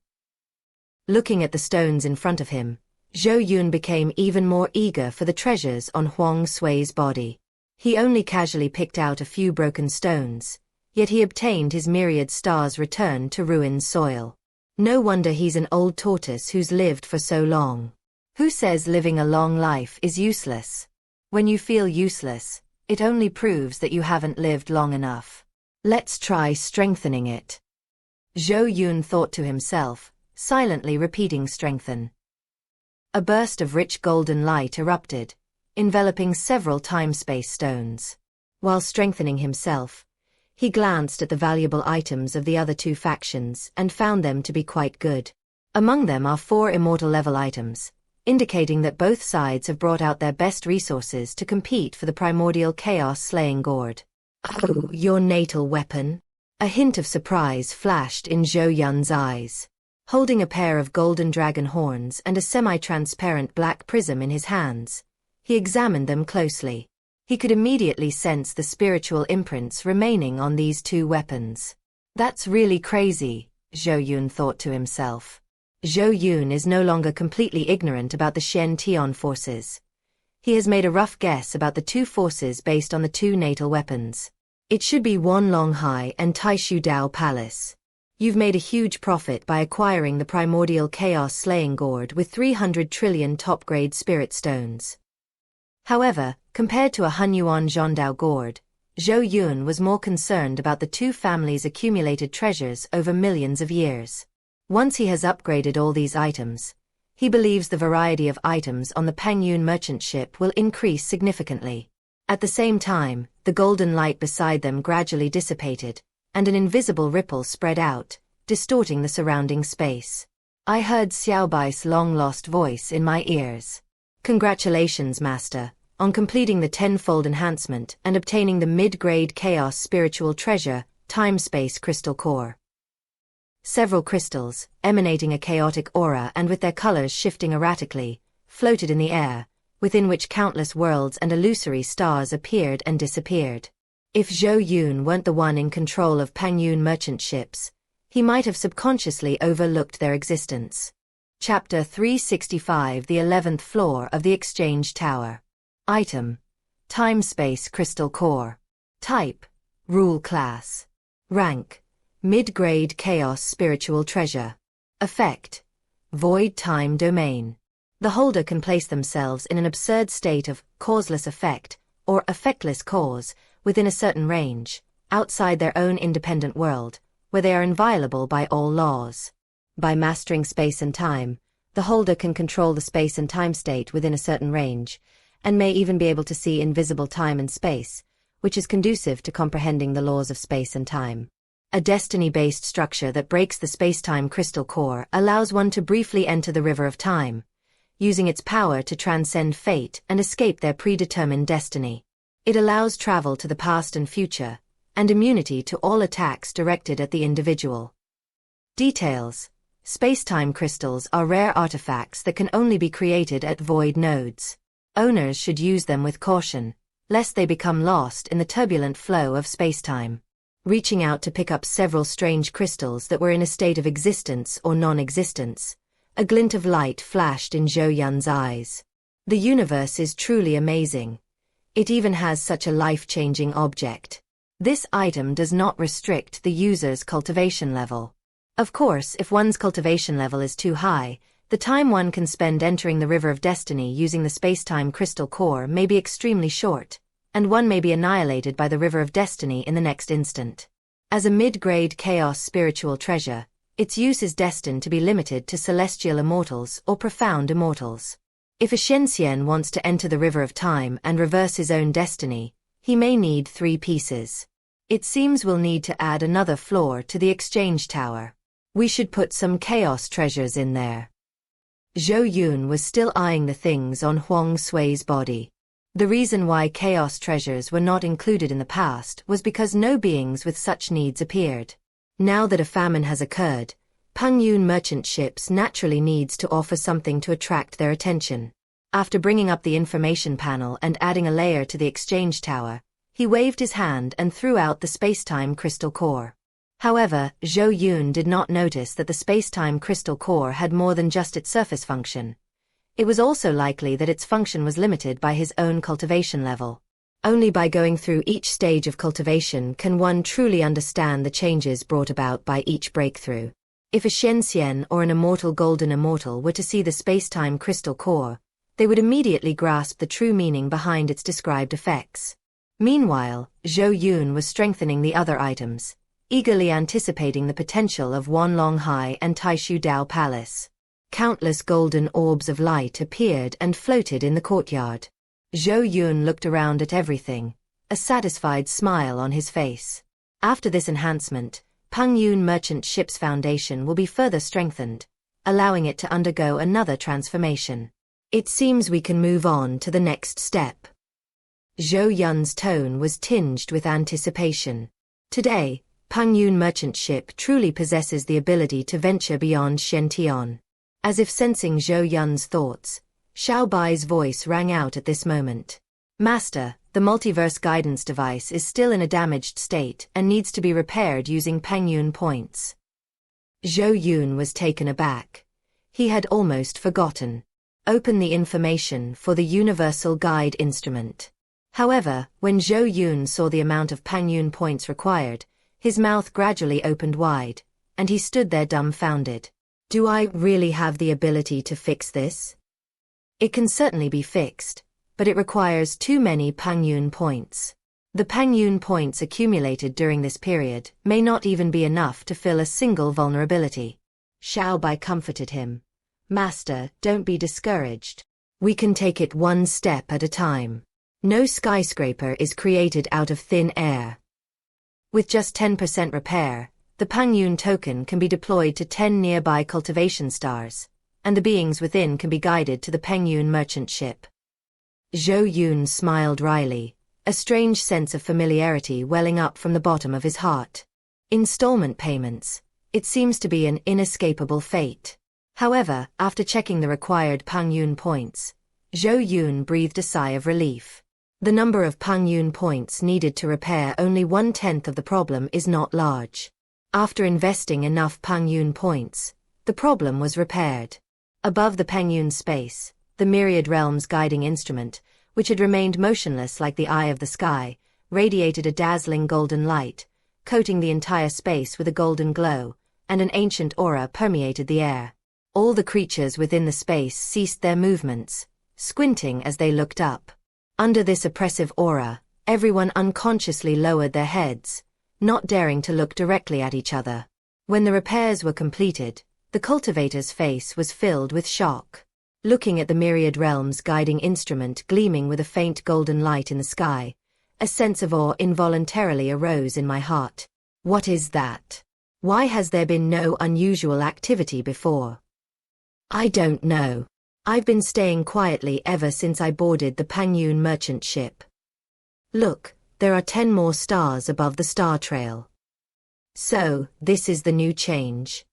Looking at the stones in front of him, Zhou Yun became even more eager for the treasures on Huang Sui's body. He only casually picked out a few broken stones, yet he obtained his myriad stars return to ruined soil. No wonder he's an old tortoise who's lived for so long. Who says living a long life is useless? When you feel useless, it only proves that you haven't lived long enough. Let's try strengthening it. Zhou Yun thought to himself, silently repeating strengthen. A burst of rich golden light erupted, enveloping several time-space stones. While strengthening himself, he glanced at the valuable items of the other two factions and found them to be quite good. Among them are 4 immortal level items, indicating that both sides have brought out their best resources to compete for the primordial chaos slaying gourd. Oh, your natal weapon? A hint of surprise flashed in Zhou Yun's eyes. Holding a pair of golden dragon horns and a semi-transparent black prism in his hands, he examined them closely. He could immediately sense the spiritual imprints remaining on these two weapons. That's really crazy, Zhou Yun thought to himself. Zhou Yun is no longer completely ignorant about the Shen Tian forces. He has made a rough guess about the two forces based on the two natal weapons. It should be Wanlong Hai and Taixu Dao Palace. You've made a huge profit by acquiring the primordial chaos slaying gourd with 300 trillion top-grade spirit stones. However, compared to a Hunyuan Zhondao gourd, Zhou Yun was more concerned about the two families' accumulated treasures over millions of years. Once he has upgraded all these items, he believes the variety of items on the Pengyun merchant ship will increase significantly. At the same time, the golden light beside them gradually dissipated, and an invisible ripple spread out, distorting the surrounding space. I heard Xiao Bai's long-lost voice in my ears. Congratulations, Master, on completing the Tenfold enhancement and obtaining the mid-grade chaos spiritual treasure, time-space crystal core. Several crystals, emanating a chaotic aura and with their colors shifting erratically, floated in the air, within which countless worlds and illusory stars appeared and disappeared. If Zhou Yun weren't the one in control of Pengyun merchant ships, he might have subconsciously overlooked their existence. Chapter 365 The 11th Floor of the Exchange Tower. Item: Time-Space Crystal Core. Type: Rule Class. Rank: Mid-grade Chaos Spiritual Treasure. Effect: Void Time Domain. The holder can place themselves in an absurd state of causeless effect, or effectless cause, within a certain range, outside their own independent world, where they are inviolable by all laws. By mastering space and time, the holder can control the space and time state within a certain range, and may even be able to see invisible time and space, which is conducive to comprehending the laws of space and time. A destiny-based structure that breaks the space-time crystal core allows one to briefly enter the river of time, using its power to transcend fate and escape their predetermined destiny. It allows travel to the past and future, and immunity to all attacks directed at the individual. Details: Space-time crystals are rare artifacts that can only be created at void nodes. Owners should use them with caution, lest they become lost in the turbulent flow of space-time. Reaching out to pick up several strange crystals that were in a state of existence or non-existence, a glint of light flashed in Zhou Yun's eyes. The universe is truly amazing. It even has such a life-changing object. This item does not restrict the user's cultivation level. Of course, if one's cultivation level is too high, the time one can spend entering the River of Destiny using the space-time crystal core may be extremely short, and one may be annihilated by the River of Destiny in the next instant. As a mid-grade chaos spiritual treasure, its use is destined to be limited to celestial immortals or profound immortals. If a Xiuxian wants to enter the River of Time and reverse his own destiny, he may need 3 pieces. It seems we'll need to add another floor to the exchange tower. We should put some chaos treasures in there. Zhou Yun was still eyeing the things on Huang Sui's body. The reason why chaos treasures were not included in the past was because no beings with such needs appeared. Now that a famine has occurred, Pengyun merchant ships naturally needs to offer something to attract their attention. After bringing up the information panel and adding a layer to the exchange tower, he waved his hand and threw out the space-time crystal core. However, Zhou Yun did not notice that the space-time crystal core had more than just its surface function. It was also likely that its function was limited by his own cultivation level. Only by going through each stage of cultivation can one truly understand the changes brought about by each breakthrough. If a Xiuxian or an immortal golden immortal were to see the space-time crystal core, they would immediately grasp the true meaning behind its described effects. Meanwhile, Zhou Yun was strengthening the other items, eagerly anticipating the potential of Wanlong Hai and Taixu Dao Palace. Countless golden orbs of light appeared and floated in the courtyard. Zhou Yun looked around at everything, a satisfied smile on his face. After this enhancement, Pengyun Merchant Ship's foundation will be further strengthened, allowing it to undergo another transformation. It seems we can move on to the next step. Zhou Yun's tone was tinged with anticipation. Today, Pengyun Merchant Ship truly possesses the ability to venture beyond Shention. As if sensing Zhou Yun's thoughts, Xiao Bai's voice rang out at this moment. Master, the multiverse guidance device is still in a damaged state and needs to be repaired using Pengyun points. Zhou Yun was taken aback. He had almost forgotten. Open the information for the Universal Guide instrument. However, when Zhou Yun saw the amount of Pengyun points required, his mouth gradually opened wide, and he stood there dumbfounded. Do I really have the ability to fix this? It can certainly be fixed, but it requires too many Pengyun points. The Pengyun points accumulated during this period may not even be enough to fill a single vulnerability. Xiao Bai comforted him. Master, don't be discouraged. We can take it one step at a time. No skyscraper is created out of thin air. With just 10% repair, the Pengyun Token can be deployed to 10 nearby cultivation stars, and the beings within can be guided to the Pengyun merchant ship. Zhou Yun smiled wryly, a strange sense of familiarity welling up from the bottom of his heart. Installment payments. It seems to be an inescapable fate. However, after checking the required Pengyun points, Zhou Yun breathed a sigh of relief. The number of Pengyun points needed to repair only 1/10 of the problem is not large. After investing enough Pengyun points, the problem was repaired. Above the Pengyun space, the Myriad Realms guiding instrument, which had remained motionless like the eye of the sky, radiated a dazzling golden light, coating the entire space with a golden glow, and an ancient aura permeated the air. All the creatures within the space ceased their movements, squinting as they looked up. Under this oppressive aura, everyone unconsciously lowered their heads, not daring to look directly at each other. When the repairs were completed, the cultivator's face was filled with shock. Looking at the myriad realms guiding instrument gleaming with a faint golden light in the sky, a sense of awe involuntarily arose in my heart. What is that? Why has there been no unusual activity before? I don't know. I've been staying quietly ever since I boarded the Pengyun merchant ship. Look, there are 10 more stars above the star trail. So, this is the new change.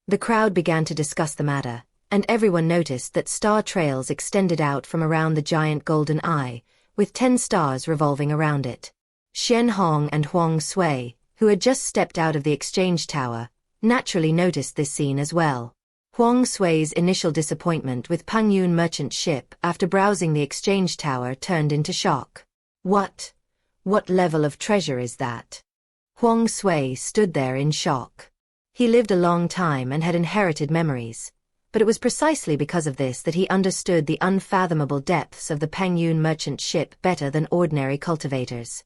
The crowd began to discuss the matter, and everyone noticed that star trails extended out from around the giant golden eye, with 10 stars revolving around it. Xian Hong and Huang Sui, who had just stepped out of the exchange tower, naturally noticed this scene as well. Huang Sui's initial disappointment with Pengyun merchant ship after browsing the exchange tower turned into shock. What level of treasure is that? Huang Sui stood there in shock. He lived a long time and had inherited memories, but it was precisely because of this that he understood the unfathomable depths of the Pengyun merchant ship better than ordinary cultivators.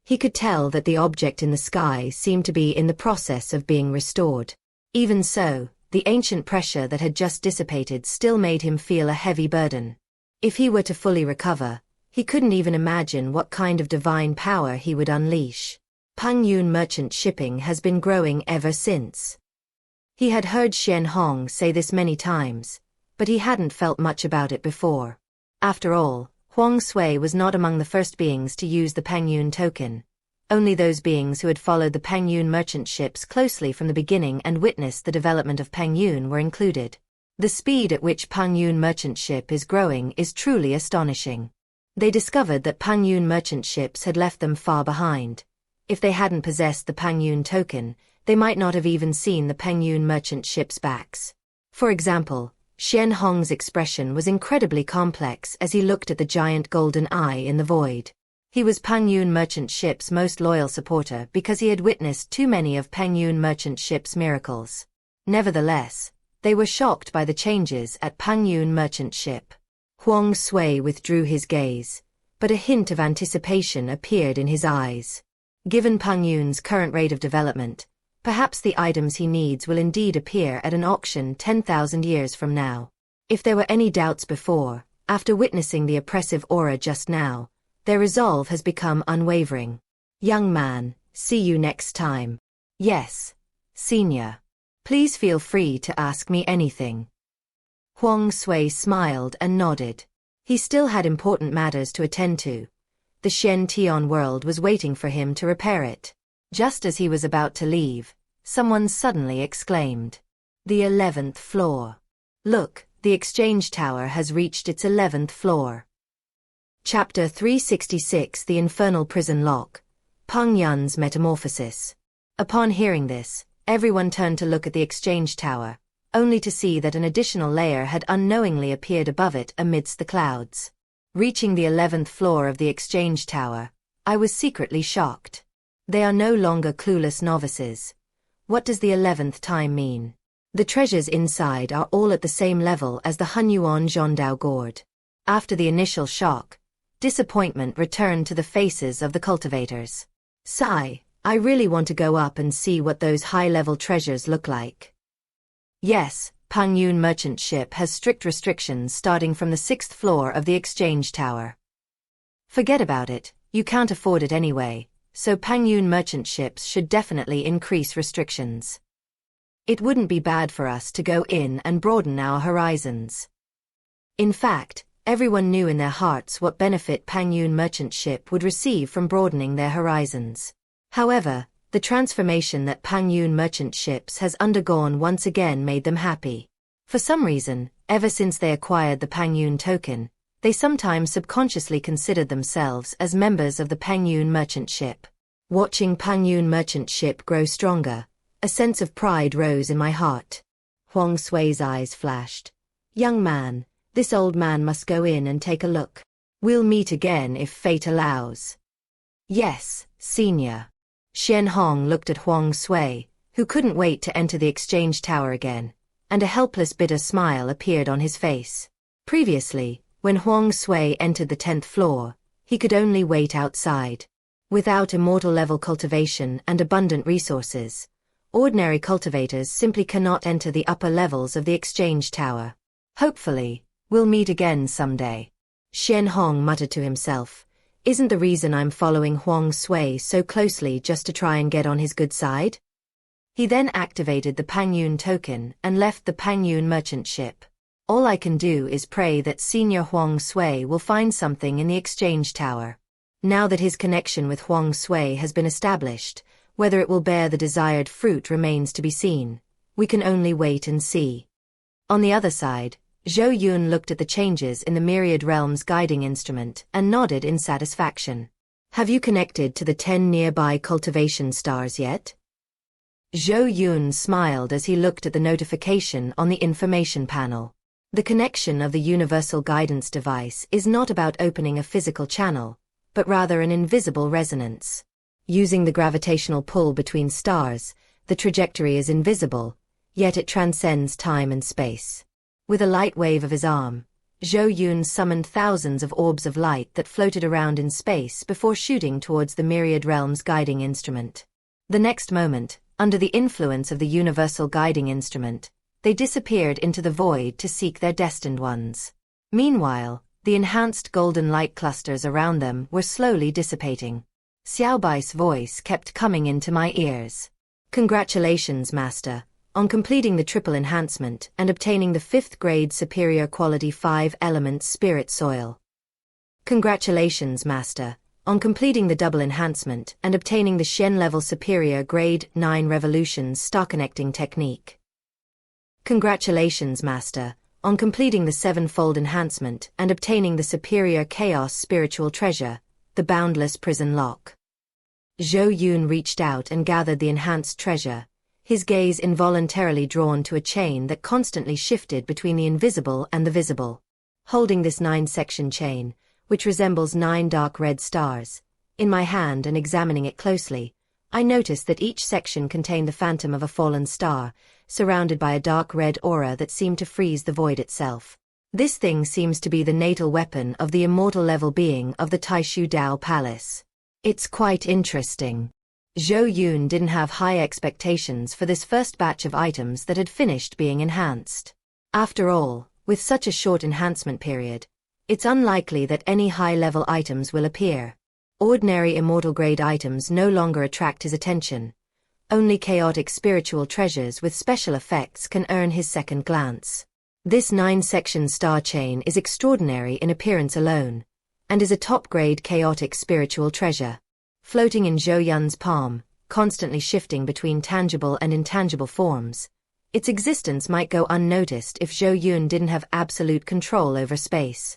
He could tell that the object in the sky seemed to be in the process of being restored. Even so, the ancient pressure that had just dissipated still made him feel a heavy burden. If he were to fully recover, he couldn't even imagine what kind of divine power he would unleash. Pengyun merchant shipping has been growing ever since. He had heard Xian Hong say this many times, but he hadn't felt much about it before. After all, Huang Sui was not among the first beings to use the Pengyun Token. Only those beings who had followed the Pengyun merchant ships closely from the beginning and witnessed the development of Pengyun were included. The speed at which Pengyun merchant ship is growing is truly astonishing. They discovered that Pengyun merchant ships had left them far behind. If they hadn't possessed the Pengyun Token, they might not have even seen the Pengyun merchant ships' backs. For example, Xian Hong's expression was incredibly complex as he looked at the giant golden eye in the void. He was Pengyun merchant ship's most loyal supporter because he had witnessed too many of Pengyun merchant ship's miracles. Nevertheless, they were shocked by the changes at Pengyun merchant ship. Huang Sui withdrew his gaze, but a hint of anticipation appeared in his eyes. Given Pengyun's current rate of development, perhaps the items he needs will indeed appear at an auction 10,000 years from now. If there were any doubts before, after witnessing the oppressive aura just now, their resolve has become unwavering. Young man, see you next time. Yes, senior. Please feel free to ask me anything. Huang Sui smiled and nodded. He still had important matters to attend to. The Shen Tian world was waiting for him to repair it. Just as he was about to leave, someone suddenly exclaimed. The 11th floor. Look, the exchange tower has reached its 11th floor. Chapter 366 The Infernal Prison Lock. Pengyun's Metamorphosis. Upon hearing this, everyone turned to look at the exchange tower, only to see that an additional layer had unknowingly appeared above it amidst the clouds. Reaching the 11th floor of the exchange tower, I was secretly shocked. They are no longer clueless novices. What does the 11th time mean? The treasures inside are all at the same level as the Hunyuan Zhondao gourd. After the initial shock, disappointment returned to the faces of the cultivators. Sigh, I really want to go up and see what those high-level treasures look like. Yes, Pengyun merchant ship has strict restrictions starting from the 6th floor of the exchange tower. Forget about it, you can't afford it anyway, so Pengyun merchant ships should definitely increase restrictions. It wouldn't be bad for us to go in and broaden our horizons. In fact, everyone knew in their hearts what benefit Pengyun merchant ship would receive from broadening their horizons. However, the transformation that Pengyun merchant ships has undergone once again made them happy. For some reason, ever since they acquired the Pengyun Token, they sometimes subconsciously considered themselves as members of the Pengyun merchant ship. Watching Pengyun merchant ship grow stronger, a sense of pride rose in my heart. Huang Sui's eyes flashed. Young man, this old man must go in and take a look. We'll meet again if fate allows. Yes, senior. Xian Hong looked at Huang Sui, who couldn't wait to enter the exchange tower again, and a helpless bitter smile appeared on his face. Previously, when Huang Sui entered the 10th floor, he could only wait outside. Without immortal-level cultivation and abundant resources, ordinary cultivators simply cannot enter the upper levels of the exchange tower. Hopefully, we'll meet again someday. Xian Hong muttered to himself, isn't the reason I'm following Huang Sui so closely just to try and get on his good side? He then activated the Pengyun Token and left the Pengyun merchant ship. All I can do is pray that Senior Huang Sui will find something in the exchange tower. Now that his connection with Huang Sui has been established, whether it will bear the desired fruit remains to be seen. We can only wait and see. On the other side, Zhou Yun looked at the changes in the Myriad Realms guiding instrument and nodded in satisfaction. Have you connected to the 10 nearby cultivation stars yet? Zhou Yun smiled as he looked at the notification on the information panel. The connection of the universal guidance device is not about opening a physical channel, but rather an invisible resonance. Using the gravitational pull between stars, the trajectory is invisible, yet it transcends time and space. With a light wave of his arm, Zhou Yun summoned thousands of orbs of light that floated around in space before shooting towards the Myriad Realms guiding instrument. The next moment, under the influence of the universal guiding instrument, they disappeared into the void to seek their destined ones. Meanwhile, the enhanced golden light clusters around them were slowly dissipating. Xiao Bai's voice kept coming into my ears. Congratulations, Master, on completing the triple enhancement and obtaining the 5th grade superior quality 5-element spirit soil. Congratulations, Master, on completing the double enhancement and obtaining the Shen level superior grade 9 revolutions star connecting technique. Congratulations, Master, on completing the 7-fold enhancement and obtaining the superior chaos spiritual treasure, the boundless prison lock. Zhou Yun reached out and gathered the enhanced treasure, his gaze involuntarily drawn to a chain that constantly shifted between the invisible and the visible. Holding this 9-section chain, which resembles 9 dark red stars, in my hand and examining it closely, I noticed that each section contained the phantom of a fallen star, surrounded by a dark red aura that seemed to freeze the void itself. This thing seems to be the natal weapon of the immortal level being of the Taixu Dao Palace. It's quite interesting. Zhou Yun didn't have high expectations for this first batch of items that had finished being enhanced. After all, with such a short enhancement period, it's unlikely that any high-level items will appear. Ordinary immortal-grade items no longer attract his attention. Only chaotic spiritual treasures with special effects can earn his second glance. This 9-section star chain is extraordinary in appearance alone, and is a top-grade chaotic spiritual treasure. Floating in Zhou Yun's palm, constantly shifting between tangible and intangible forms, its existence might go unnoticed if Zhou Yun didn't have absolute control over space.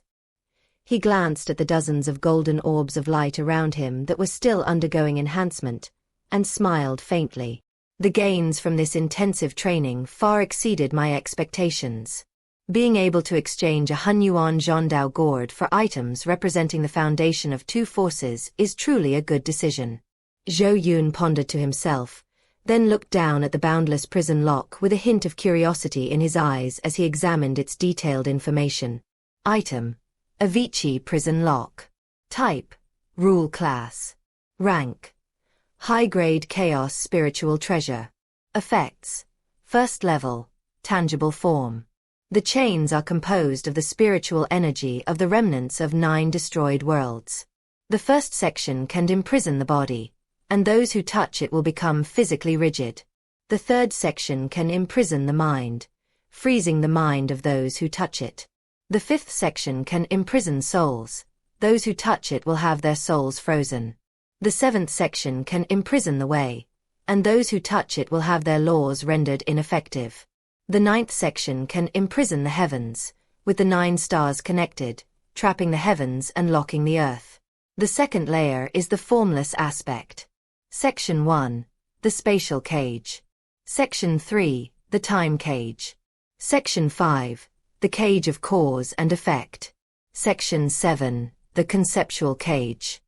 He glanced at the dozens of golden orbs of light around him that were still undergoing enhancement, and smiled faintly. The gains from this intensive training far exceeded my expectations. Being able to exchange a Hunyuan Zhondao gourd for items representing the foundation of 2 forces is truly a good decision. Zhou Yun pondered to himself, then looked down at the boundless prison lock with a hint of curiosity in his eyes as he examined its detailed information. Item: Avicii prison lock. Type: Rule class. Rank: High-grade chaos spiritual treasure. Effects: First level, tangible form. The chains are composed of the spiritual energy of the remnants of 9 destroyed worlds. The first section can imprison the body, and those who touch it will become physically rigid. The third section can imprison the mind, freezing the mind of those who touch it. The 5th section can imprison souls. Those who touch it will have their souls frozen. The 7th section can imprison the way, and those who touch it will have their laws rendered ineffective. The 9th section can imprison the heavens, with the 9 stars connected, trapping the heavens and locking the earth. The second layer is the formless aspect. Section 1, the spatial cage. Section 3, the time cage. Section 5, the cage of cause and effect. Section 7, the conceptual cage.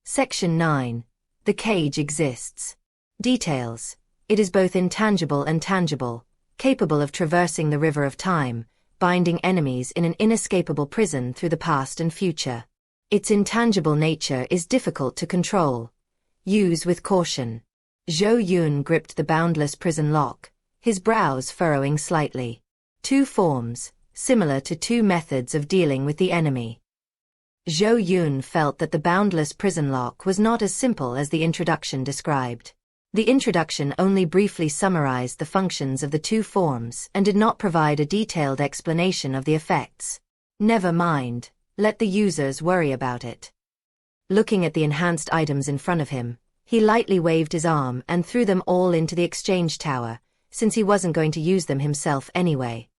Section 9, the cage exists. Details. It is both intangible and tangible, capable of traversing the river of time, binding enemies in an inescapable prison through the past and future. Its intangible nature is difficult to control. Use with caution. Zhou Yun gripped the boundless prison lock, his brows furrowing slightly. Two forms, similar to two methods of dealing with the enemy. Zhou Yun felt that the boundless prison lock was not as simple as the introduction described. The introduction only briefly summarized the functions of the two forms and did not provide a detailed explanation of the effects. Never mind, let the users worry about it. Looking at the enhanced items in front of him, he lightly waved his arm and threw them all into the exchange tower, since he wasn't going to use them himself anyway.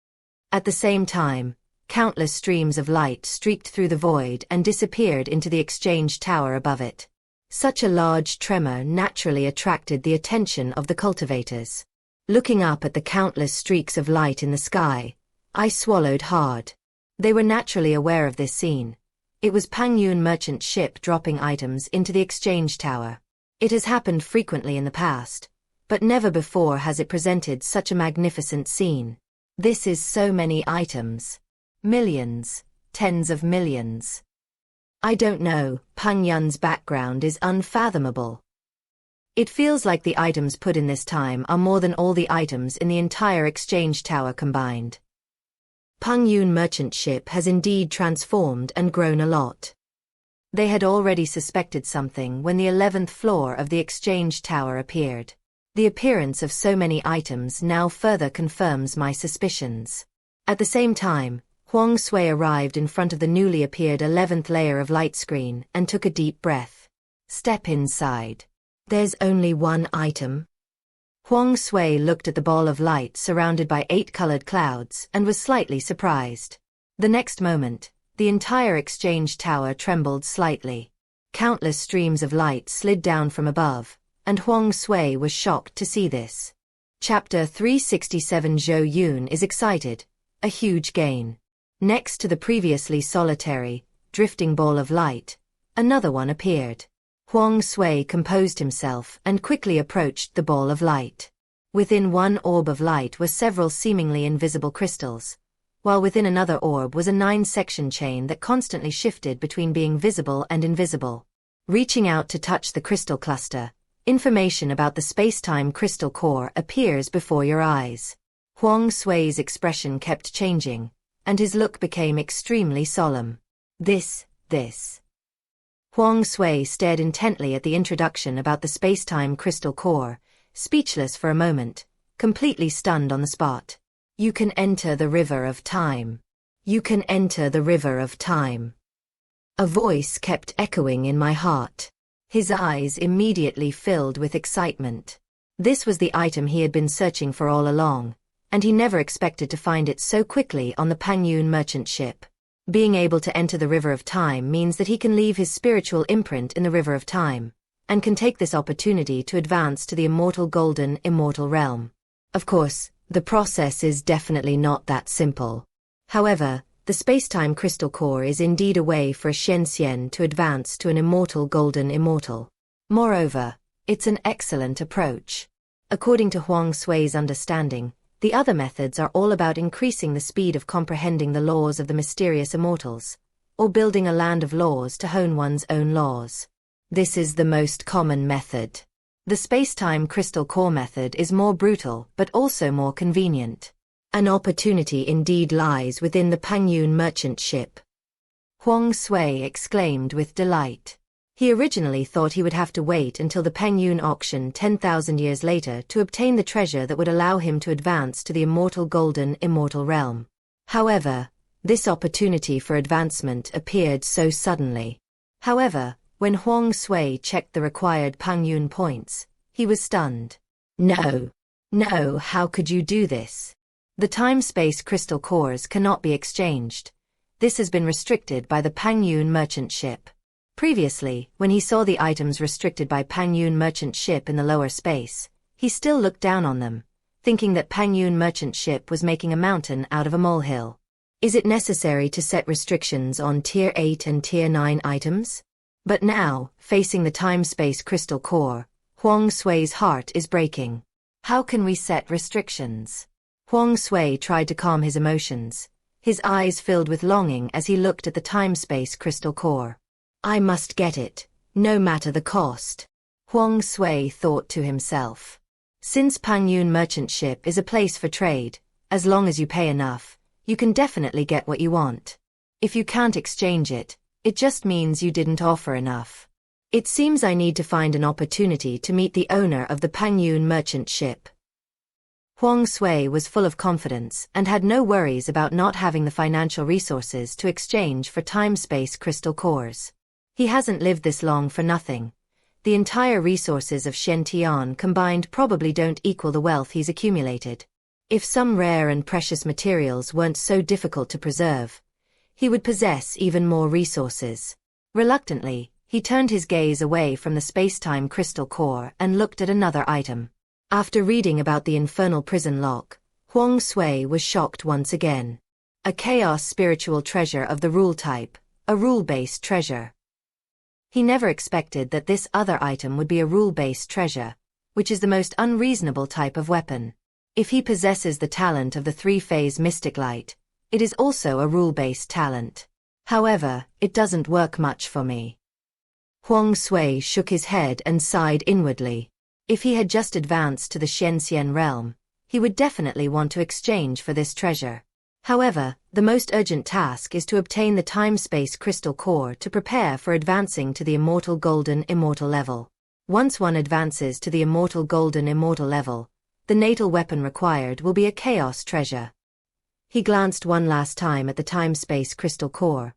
At the same time, countless streams of light streaked through the void and disappeared into the exchange tower above it. Such a large tremor naturally attracted the attention of the cultivators. Looking up at the countless streaks of light in the sky, I swallowed hard. They were naturally aware of this scene. It was Pengyun merchant ship dropping items into the exchange tower. It has happened frequently in the past, but never before has it presented such a magnificent scene. This is so many items. Millions, tens of millions. I don't know, Pengyun's background is unfathomable. It feels like the items put in this time are more than all the items in the entire exchange tower combined. Pengyun merchant ship has indeed transformed and grown a lot. They had already suspected something when the 11th floor of the exchange tower appeared. The appearance of so many items now further confirms my suspicions. At the same time, Huang Sui arrived in front of the newly appeared 11th layer of light screen and took a deep breath. Step inside. There's only one item. Huang Sui looked at the ball of light surrounded by 8 colored clouds and was slightly surprised. The next moment, the entire exchange tower trembled slightly. Countless streams of light slid down from above, and Huang Sui was shocked to see this. Chapter 367. Zhou Yun is excited. A huge gain. Next to the previously solitary, drifting ball of light, another one appeared. Huang Sui composed himself and quickly approached the ball of light. Within one orb of light were several seemingly invisible crystals, while within another orb was a 9-section chain that constantly shifted between being visible and invisible. Reaching out to touch the crystal cluster, information about the space-time crystal core appears before your eyes. Huang Sui's expression kept changing, and his look became extremely solemn. This. Huang Sui stared intently at the introduction about the space-time crystal core, speechless for a moment, completely stunned on the spot. You can enter the river of time. You can enter the river of time. A voice kept echoing in my heart. His eyes immediately filled with excitement. This was the item he had been searching for all along, and he never expected to find it so quickly on the Pengyun merchant ship. Being able to enter the river of time means that he can leave his spiritual imprint in the river of time, and can take this opportunity to advance to the immortal golden immortal realm. Of course, the process is definitely not that simple. However, the space-time crystal core is indeed a way for a Xiuxian to advance to an immortal golden immortal. Moreover, it's an excellent approach. According to Huang Sui's understanding, the other methods are all about increasing the speed of comprehending the laws of the mysterious immortals, or building a land of laws to hone one's own laws. This is the most common method. The space-time crystal core method is more brutal but also more convenient. An opportunity indeed lies within the Pengyun merchant ship. Huang Sui exclaimed with delight. He originally thought he would have to wait until the Pengyun auction 10,000 years later to obtain the treasure that would allow him to advance to the immortal golden immortal realm. However, this opportunity for advancement appeared so suddenly. However, when Huang Sui checked the required Pengyun points, he was stunned. No, how could you do this? The time-space crystal cores cannot be exchanged. This has been restricted by the Pengyun merchant ship. Previously, when he saw the items restricted by Pengyun merchant ship in the lower space, he still looked down on them, thinking that Pengyun merchant ship was making a mountain out of a molehill. Is it necessary to set restrictions on Tier 8 and Tier 9 items? But now, facing the time-space crystal core, Huang Sui's heart is breaking. How can we set restrictions? Huang Sui tried to calm his emotions, his eyes filled with longing as he looked at the time-space crystal core. I must get it, no matter the cost. Huang Sui thought to himself. Since Pengyun merchant ship is a place for trade, as long as you pay enough, you can definitely get what you want. If you can't exchange it, it just means you didn't offer enough. It seems I need to find an opportunity to meet the owner of the Pengyun merchant ship. Huang Sui was full of confidence and had no worries about not having the financial resources to exchange for time-space crystal cores. He hasn't lived this long for nothing. The entire resources of Shen Tian combined probably don't equal the wealth he's accumulated. If some rare and precious materials weren't so difficult to preserve, he would possess even more resources. Reluctantly, he turned his gaze away from the space-time crystal core and looked at another item. After reading about the infernal prison lock, Huang Sui was shocked once again. A chaos spiritual treasure of the rule type, a rule-based treasure. He never expected that this other item would be a rule-based treasure, which is the most unreasonable type of weapon. If he possesses the talent of the three-phase mystic light, it is also a rule-based talent. However, it doesn't work much for me. Huang Sui shook his head and sighed inwardly. If he had just advanced to the Xiuxian realm, he would definitely want to exchange for this treasure. However, the most urgent task is to obtain the time-space crystal core to prepare for advancing to the immortal golden immortal level. Once one advances to the immortal golden immortal level, the natal weapon required will be a chaos treasure. He glanced one last time at the time-space crystal core,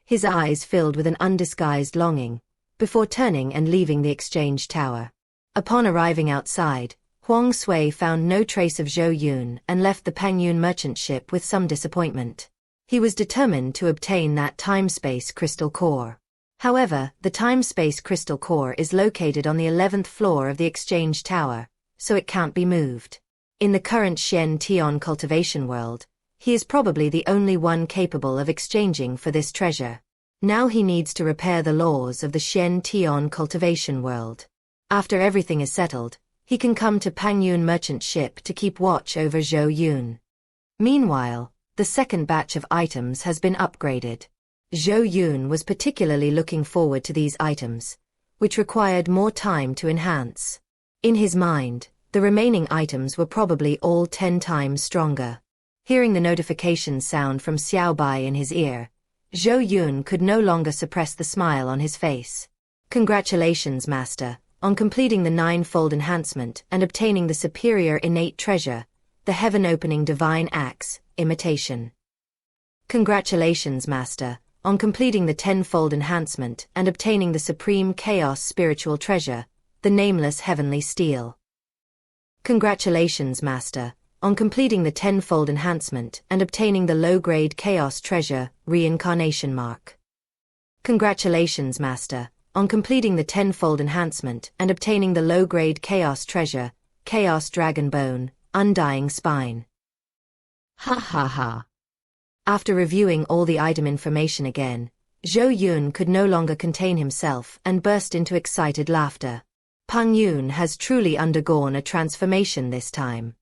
his eyes filled with an undisguised longing, before turning and leaving the exchange tower. Upon arriving outside, Huang Sui found no trace of Zhou Yun and left the Pengyun merchant ship with some disappointment. He was determined to obtain that time-space crystal core. However, the time-space crystal core is located on the 11th floor of the exchange tower, so it can't be moved. In the current Shen Tian cultivation world, he is probably the only one capable of exchanging for this treasure. Now he needs to repair the laws of the Shen Tian cultivation world. After everything is settled, he can come to Pengyun merchant ship to keep watch over Zhou Yun. Meanwhile, the second batch of items has been upgraded. Zhou Yun was particularly looking forward to these items, which required more time to enhance. In his mind, the remaining items were probably all 10 times stronger. Hearing the notification sound from Xiaobai in his ear, Zhou Yun could no longer suppress the smile on his face. Congratulations, Master, on completing the 9-fold enhancement and obtaining the superior innate treasure, the heaven-opening divine axe, imitation. Congratulations, Master, on completing the 10-fold enhancement and obtaining the supreme chaos spiritual treasure, the nameless heavenly steel. Congratulations, Master, on completing the 10-fold enhancement and obtaining the low-grade chaos treasure, reincarnation mark. Congratulations, Master, on completing the 10-fold enhancement and obtaining the low-grade chaos treasure, chaos dragon bone, undying spine. Ha ha ha. After reviewing all the item information again, Zhou Yun could no longer contain himself and burst into excited laughter. Pengyun has truly undergone a transformation this time.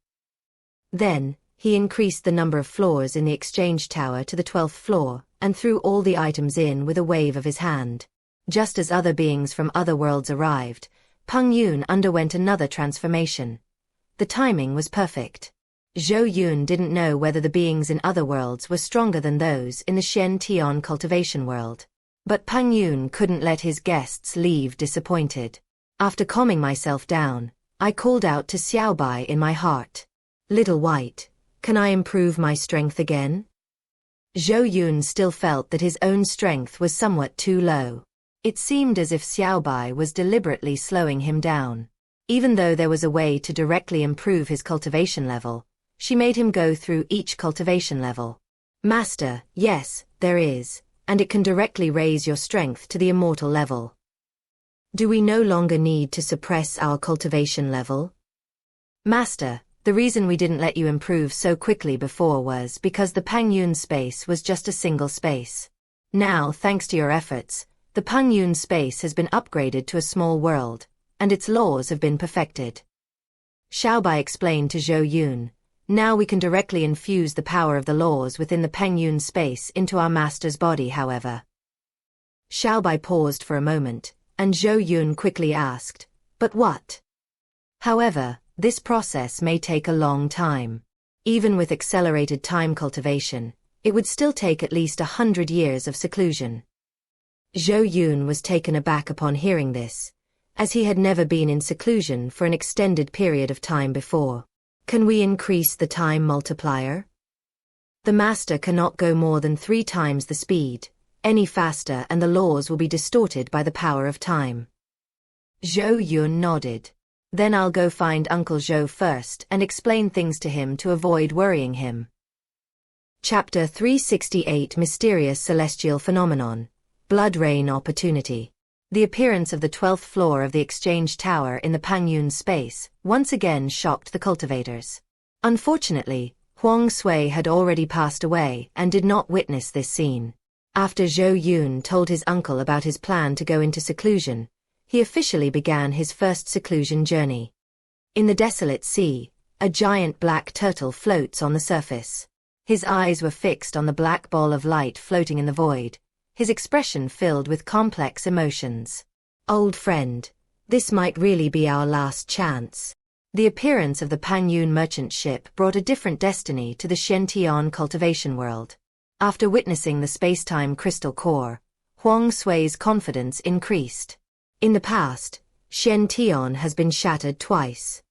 Then, he increased the number of floors in the exchange tower to the 12th floor and threw all the items in with a wave of his hand. Just as other beings from other worlds arrived, Pengyun underwent another transformation. The timing was perfect. Zhou Yun didn't know whether the beings in other worlds were stronger than those in the Shen Tian cultivation world. But Pengyun couldn't let his guests leave disappointed. After calming myself down, I called out to Xiaobai in my heart. Little White, can I improve my strength again? Zhou Yun still felt that his own strength was somewhat too low. It seemed as if Xiaobai was deliberately slowing him down. Even though there was a way to directly improve his cultivation level, she made him go through each cultivation level. Master, yes, there is, and it can directly raise your strength to the immortal level. Do we no longer need to suppress our cultivation level? Master, the reason we didn't let you improve so quickly before was because the Pengyun space was just a single space. Now, thanks to your efforts, the Pengyun space has been upgraded to a small world, and its laws have been perfected. Xiaobai explained to Zhou Yun, now we can directly infuse the power of the laws within the Pengyun space into our master's body, however. Xiaobai paused for a moment, and Zhou Yun quickly asked, but what? However, this process may take a long time. Even with accelerated time cultivation, it would still take at least 100 years of seclusion. Zhou Yun was taken aback upon hearing this, as he had never been in seclusion for an extended period of time before. Can we increase the time multiplier? The master cannot go more than 3 times the speed. Any faster and the laws will be distorted by the power of time. Zhou Yun nodded. Then I'll go find Uncle Zhou first and explain things to him to avoid worrying him. Chapter 368 Mysterious Celestial Phenomenon. Blood Rain Opportunity. The appearance of the 12th floor of the Exchange Tower in the Pengyun space once again shocked the cultivators. Unfortunately, Huang Sui had already passed away and did not witness this scene. After Zhou Yun told his uncle about his plan to go into seclusion, he officially began his first seclusion journey. In the desolate sea, a giant black turtle floats on the surface. His eyes were fixed on the black ball of light floating in the void, his expression filled with complex emotions. Old friend, this might really be our last chance. The appearance of the Pengyun merchant ship brought a different destiny to the Xiuxian cultivation world. After witnessing the space-time crystal core, Huang Sui's confidence increased. In the past, Xiuxian has been shattered twice.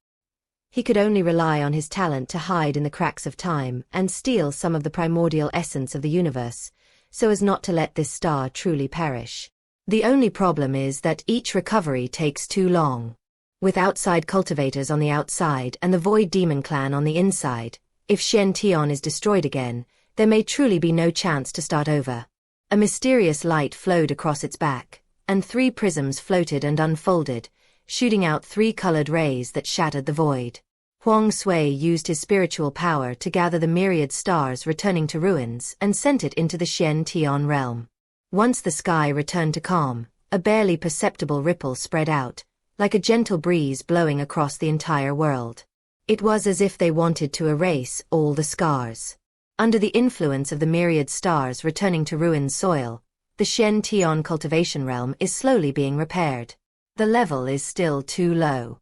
He could only rely on his talent to hide in the cracks of time and steal some of the primordial essence of the universe, so as not to let this star truly perish. The only problem is that each recovery takes too long. With outside cultivators on the outside and the Void Demon clan on the inside, if Xiuxian is destroyed again, there may truly be no chance to start over. A mysterious light flowed across its back, and 3 prisms floated and unfolded, shooting out 3 colored rays that shattered the void. Huang Sui used his spiritual power to gather the myriad stars returning to ruins and sent it into the Xiuxian realm. Once the sky returned to calm, a barely perceptible ripple spread out, like a gentle breeze blowing across the entire world. It was as if they wanted to erase all the scars. Under the influence of the myriad stars returning to ruined soil, the Xiuxian cultivation realm is slowly being repaired. The level is still too low.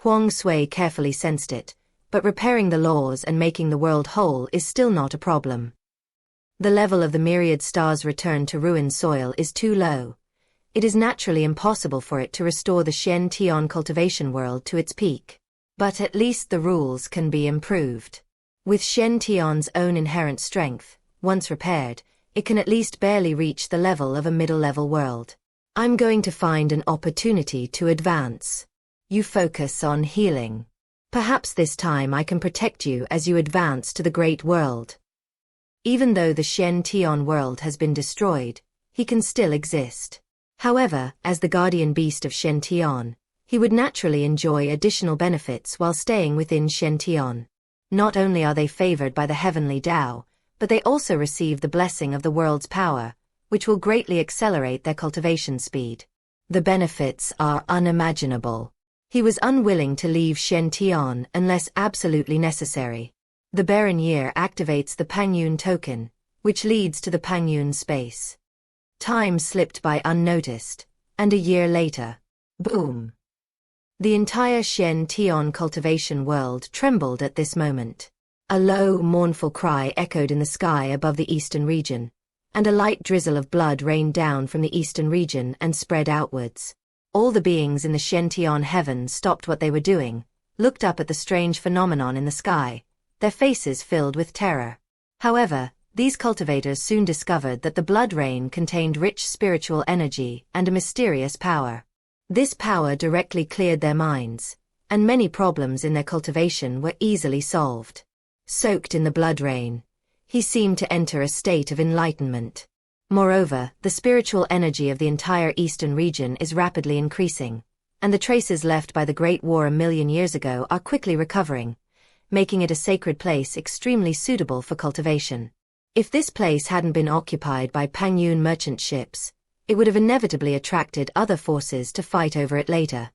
Huang Sui carefully sensed it, but repairing the laws and making the world whole is still not a problem. The level of the myriad stars returned to ruined soil is too low. It is naturally impossible for it to restore the Xiuxian cultivation world to its peak. But at least the rules can be improved. With Xiuxian's own inherent strength, once repaired, it can at least barely reach the level of a middle-level world. I'm going to find an opportunity to advance. You focus on healing. Perhaps this time I can protect you as you advance to the great world. Even though the Xiuxian world has been destroyed, he can still exist. However, as the guardian beast of Xiuxian, he would naturally enjoy additional benefits while staying within Xiuxian. Not only are they favored by the heavenly Tao, but they also receive the blessing of the world's power, which will greatly accelerate their cultivation speed. The benefits are unimaginable. He was unwilling to leave Xiuxian unless absolutely necessary. The barren year activates the Pengyun Token, which leads to the Pengyun space. Time slipped by unnoticed, and a year later, boom! The entire Xiuxian cultivation world trembled at this moment. A low, mournful cry echoed in the sky above the eastern region, and a light drizzle of blood rained down from the eastern region and spread outwards. All the beings in the Xiuxian heaven stopped what they were doing, looked up at the strange phenomenon in the sky, their faces filled with terror. However, these cultivators soon discovered that the blood rain contained rich spiritual energy and a mysterious power. This power directly cleared their minds, and many problems in their cultivation were easily solved. Soaked in the blood rain, he seemed to enter a state of enlightenment. Moreover, the spiritual energy of the entire eastern region is rapidly increasing, and the traces left by the Great War 1,000,000 years ago are quickly recovering, making it a sacred place extremely suitable for cultivation. If this place hadn't been occupied by Pengyun merchant ships, it would have inevitably attracted other forces to fight over it later.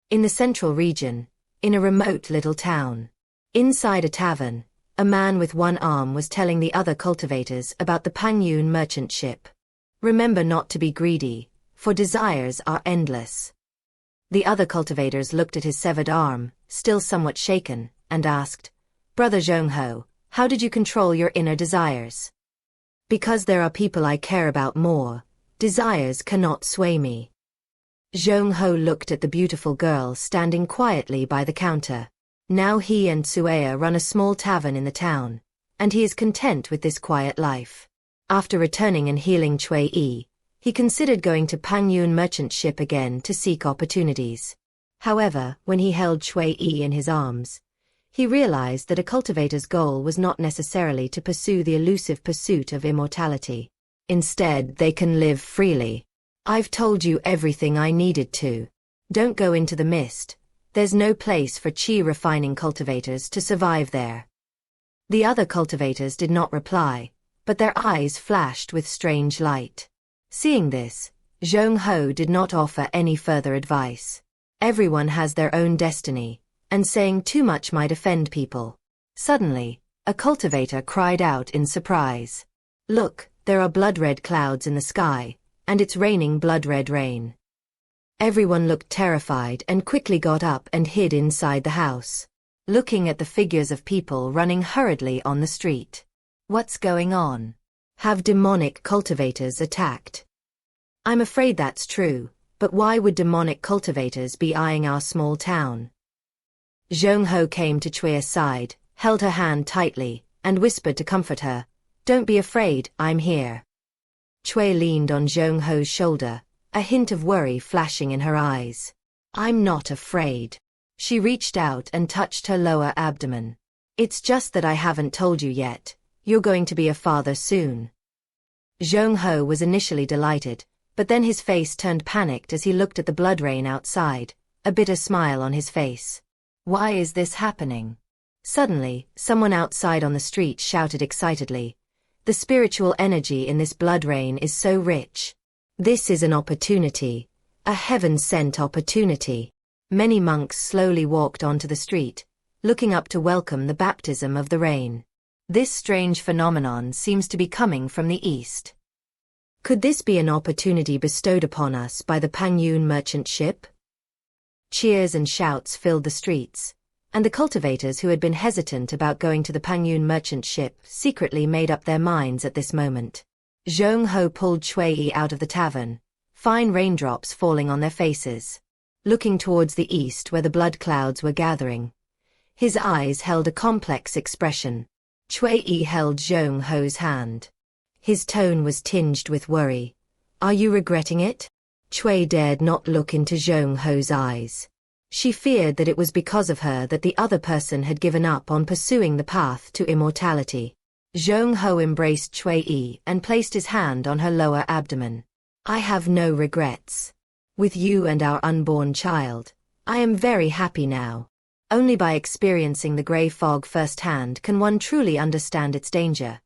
In the central region, in a remote little town. Inside a tavern, a man with one arm was telling the other cultivators about the Pengyun merchant ship. Remember not to be greedy, for desires are endless. The other cultivators looked at his severed arm, still somewhat shaken, and asked, Brother Zhou, how did you control your inner desires? Because there are people I care about more, desires cannot sway me. Zhou looked at the beautiful girl standing quietly by the counter. Now he and Suaya run a small tavern in the town, and he is content with this quiet life. After returning and healing Cui Yi, he considered going to Pengyun merchant ship again to seek opportunities. However, when he held Cui Yi in his arms, he realized that a cultivator's goal was not necessarily to pursue the elusive pursuit of immortality. Instead, they can live freely. I've told you everything I needed to. Don't go into the mist. There's no place for chi refining cultivators to survive there. The other cultivators did not reply, but their eyes flashed with strange light. Seeing this, Zhou did not offer any further advice. Everyone has their own destiny, and saying too much might offend people. Suddenly, a cultivator cried out in surprise. Look, there are blood-red clouds in the sky, and it's raining blood-red rain. Everyone looked terrified and quickly got up and hid inside the house, looking at the figures of people running hurriedly on the street. What's going on? Have demonic cultivators attacked? I'm afraid that's true, but why would demonic cultivators be eyeing our small town? Zhou came to Chui's side, held her hand tightly, and whispered to comfort her, Don't be afraid, I'm here. Cui leaned on Zhou's shoulder, a hint of worry flashing in her eyes. I'm not afraid. She reached out and touched her lower abdomen. It's just that I haven't told you yet. You're going to be a father soon. Zhou was initially delighted, but then his face turned panicked as he looked at the blood rain outside, a bitter smile on his face. Why is this happening? Suddenly, someone outside on the street shouted excitedly, The spiritual energy in this blood rain is so rich. This is an opportunity, a heaven-sent opportunity. Many monks slowly walked onto the street, looking up to welcome the baptism of the rain. This strange phenomenon seems to be coming from the east. Could this be an opportunity bestowed upon us by the Pengyun merchant ship? Cheers and shouts filled the streets, and the cultivators who had been hesitant about going to the Pengyun merchant ship secretly made up their minds at this moment. Zhou pulled Cui out of the tavern, fine raindrops falling on their faces. Looking towards the east where the blood clouds were gathering, his eyes held a complex expression. Cui held Zhou's hand. His tone was tinged with worry. Are you regretting it? Cui dared not look into Zhou's eyes. She feared that it was because of her that the other person had given up on pursuing the path to immortality. Zhou embraced Cui and placed his hand on her lower abdomen. I have no regrets. With you and our unborn child, I am very happy now. Only by experiencing the grey fog firsthand can one truly understand its danger.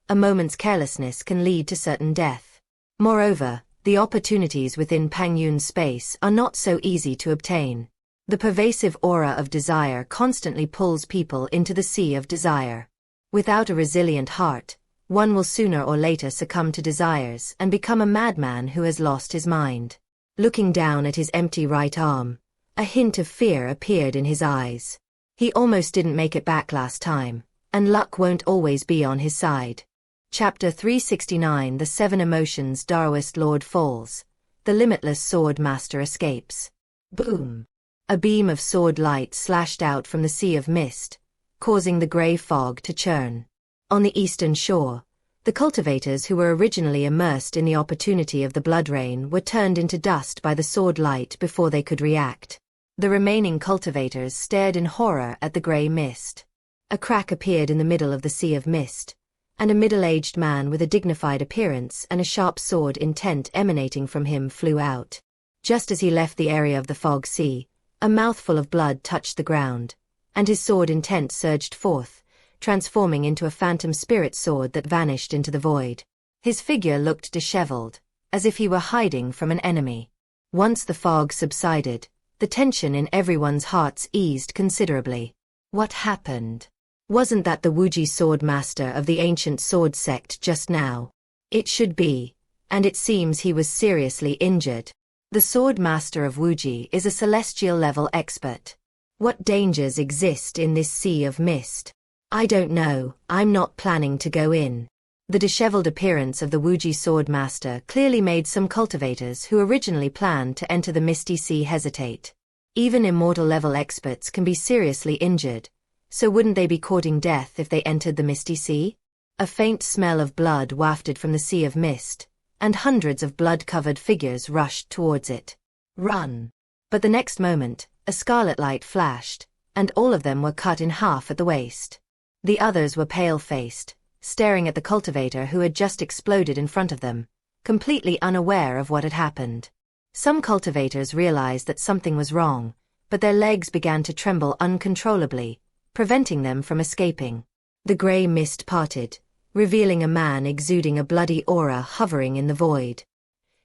A moment's carelessness can lead to certain death. Moreover, the opportunities within Pengyun space are not so easy to obtain. The pervasive aura of desire constantly pulls people into the sea of desire. Without a resilient heart, one will sooner or later succumb to desires and become a madman who has lost his mind. Looking down at his empty right arm, a hint of fear appeared in his eyes. He almost didn't make it back last time, and luck won't always be on his side. Chapter 369 The Seven Emotions Daoist Lord falls. The limitless sword master escapes. Boom! A beam of sword light slashed out from the sea of mist, causing the grey fog to churn. On the eastern shore, the cultivators who were originally immersed in the opportunity of the blood rain were turned into dust by the sword light before they could react. The remaining cultivators stared in horror at the grey mist. A crack appeared in the middle of the sea of mist, and a middle-aged man with a dignified appearance and a sharp sword intent emanating from him flew out. Just as he left the area of the fog sea, a mouthful of blood touched the ground, and his sword intent surged forth, transforming into a phantom spirit sword that vanished into the void. His figure looked disheveled, as if he were hiding from an enemy. Once the fog subsided, The tension in everyone's hearts eased considerably. What happened? Wasn't that the Wuji sword master of the ancient sword sect just now? It should be. And it seems he was seriously injured. The sword master of Wuji is a celestial level expert. What dangers exist in this sea of mist? I don't know, I'm not planning to go in. The disheveled appearance of the Wuji sword master clearly made some cultivators who originally planned to enter the misty sea hesitate. Even immortal level experts can be seriously injured, so wouldn't they be courting death if they entered the misty sea? A faint smell of blood wafted from the sea of mist, and hundreds of blood-covered figures rushed towards it. Run! But the next moment, a scarlet light flashed, and all of them were cut in half at the waist. The others were pale-faced, staring at the cultivator who had just exploded in front of them, completely unaware of what had happened. Some cultivators realized that something was wrong, but their legs began to tremble uncontrollably, preventing them from escaping. The grey mist parted, revealing a man exuding a bloody aura hovering in the void.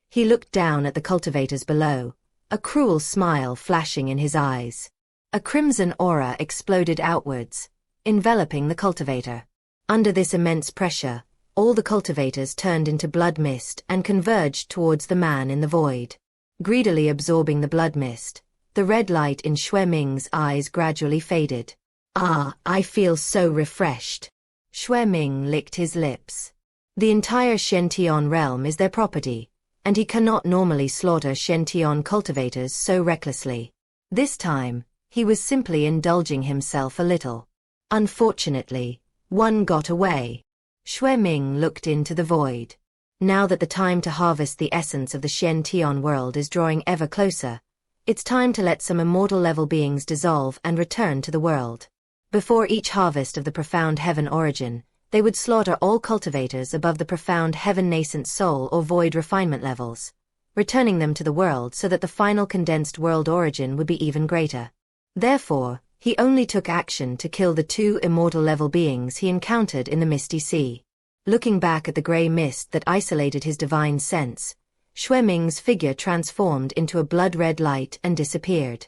He looked down at the cultivators below, a cruel smile flashing in his eyes. A crimson aura exploded outwards, enveloping the cultivator. Under this immense pressure, all the cultivators turned into blood mist and converged towards the man in the void. Greedily absorbing the blood mist, the red light in Xue Ming's eyes gradually faded. Ah, I feel so refreshed. Xue Ming licked his lips. The entire Shen realm is their property, and he cannot normally slaughter Shen cultivators so recklessly. This time, he was simply indulging himself a little. Unfortunately, one got away. Xue Ming looked into the void. Now that the time to harvest the essence of the Shen world is drawing ever closer, it's time to let some immortal level beings dissolve and return to the world. Before each harvest of the profound heaven origin, they would slaughter all cultivators above the profound heaven nascent soul or void refinement levels, returning them to the world so that the final condensed world origin would be even greater. Therefore, he only took action to kill the 2 immortal level beings he encountered in the misty sea. Looking back at the grey mist that isolated his divine sense, Xue Ming's figure transformed into a blood-red light and disappeared.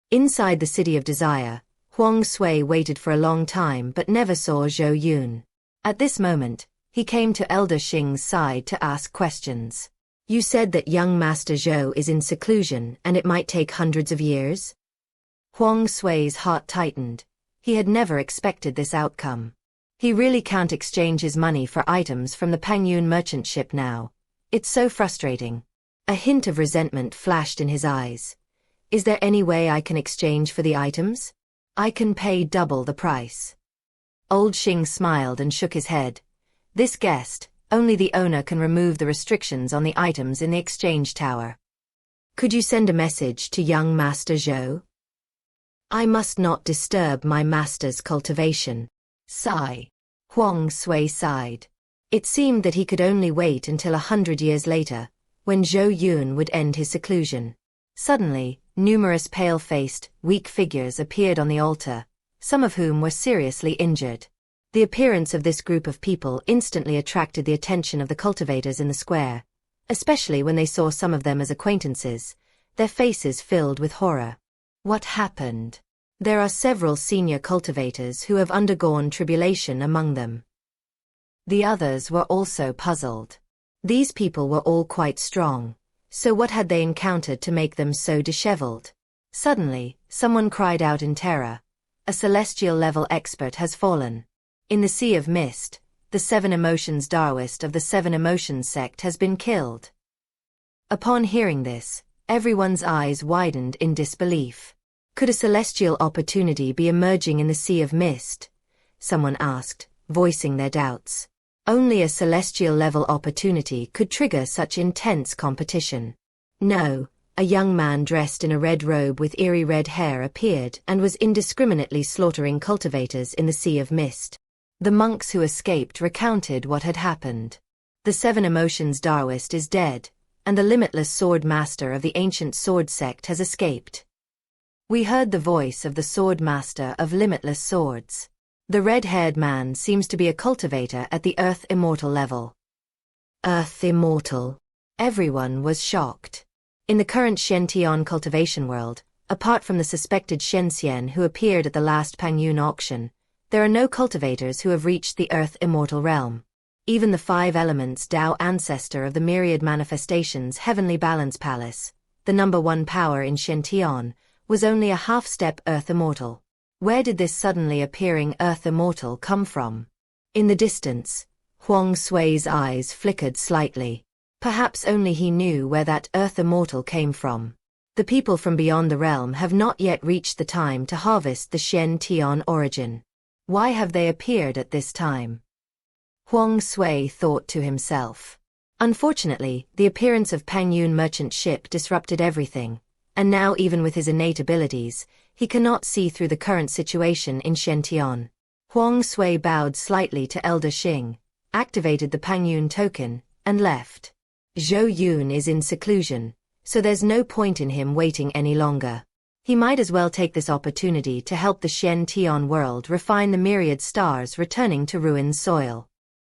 Inside the City of Desire, Huang Sui waited for a long time but never saw Zhou Yun. At this moment, he came to Elder Xing's side to ask questions. You said that young Master Zhou is in seclusion and it might take hundreds of years? Huang Sui's heart tightened. He had never expected this outcome. He really can't exchange his money for items from the Pengyun merchant ship now. It's so frustrating. A hint of resentment flashed in his eyes. Is there any way I can exchange for the items? I can pay double the price. Old Xing smiled and shook his head. This guest, only the owner can remove the restrictions on the items in the exchange tower. Could you send a message to young Master Zhou? I must not disturb my master's cultivation. Sigh. Huang Sui sighed. It seemed that he could only wait until 100 years later, when Zhou Yun would end his seclusion. Suddenly, numerous pale-faced, weak figures appeared on the altar, some of whom were seriously injured. The appearance of this group of people instantly attracted the attention of the cultivators in the square, especially when they saw some of them as acquaintances, their faces filled with horror. What happened? There are several senior cultivators who have undergone tribulation among them. The others were also puzzled. These people were all quite strong, so what had they encountered to make them so disheveled? Suddenly, someone cried out in terror. A celestial level expert has fallen. In the Sea of Mist, the 7 emotions Taoist of the 7 emotions sect has been killed. Upon hearing this, everyone's eyes widened in disbelief. Could a celestial opportunity be emerging in the Sea of Mist? Someone asked, voicing their doubts. Only a celestial level opportunity could trigger such intense competition. No, a young man dressed in a red robe with eerie red hair appeared and was indiscriminately slaughtering cultivators in the Sea of Mist. The monks who escaped recounted what had happened. The 7 emotions Taoist is dead, and the limitless sword master of the ancient sword sect has escaped. We heard the voice of the sword master of limitless swords. The red-haired man seems to be a cultivator at the Earth Immortal level. Earth Immortal. Everyone was shocked. In the current Shen cultivation world, Apart from the suspected Xiuxian who appeared at the last Pengyun auction, there are no cultivators who have reached the Earth Immortal realm. Even the five elements Tao ancestor of the myriad manifestations Heavenly Balance Palace, the number one power in Xiantian, was only a half-step Earth Immortal. Where did this suddenly appearing Earth Immortal come from? In the distance, Huang Sui's eyes flickered slightly. Perhaps only he knew where that Earth Immortal came from. The people from beyond the realm have not yet reached the time to harvest the Xiantian origin. Why have they appeared at this time? Huang Sui thought to himself. Unfortunately, the appearance of Pengyun merchant ship disrupted everything, and now even with his innate abilities, he cannot see through the current situation in Xiantian. Huang Sui bowed slightly to Elder Xing, activated the Pengyun Token, and left. Zhou Yun is in seclusion, so there's no point in him waiting any longer. He might as well take this opportunity to help the Xiantian world refine the myriad stars returning to ruined soil.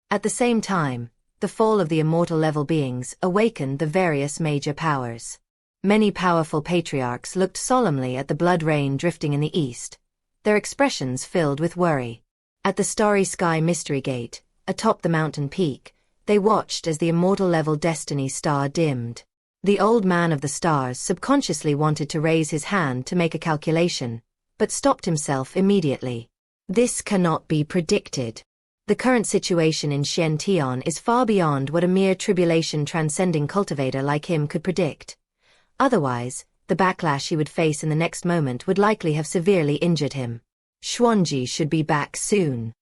At the same time, the fall of the immortal level beings awakened the various major powers. Many powerful patriarchs looked solemnly at the blood rain drifting in the east, their expressions filled with worry. At the starry sky mystery gate, atop the mountain peak, they watched as the immortal level destiny star dimmed. The old man of the stars subconsciously wanted to raise his hand to make a calculation, but stopped himself immediately. This cannot be predicted. The current situation in Xiantian is far beyond what a mere tribulation-transcending cultivator like him could predict. Otherwise, the backlash he would face in the next moment would likely have severely injured him. Xuanji should be back soon.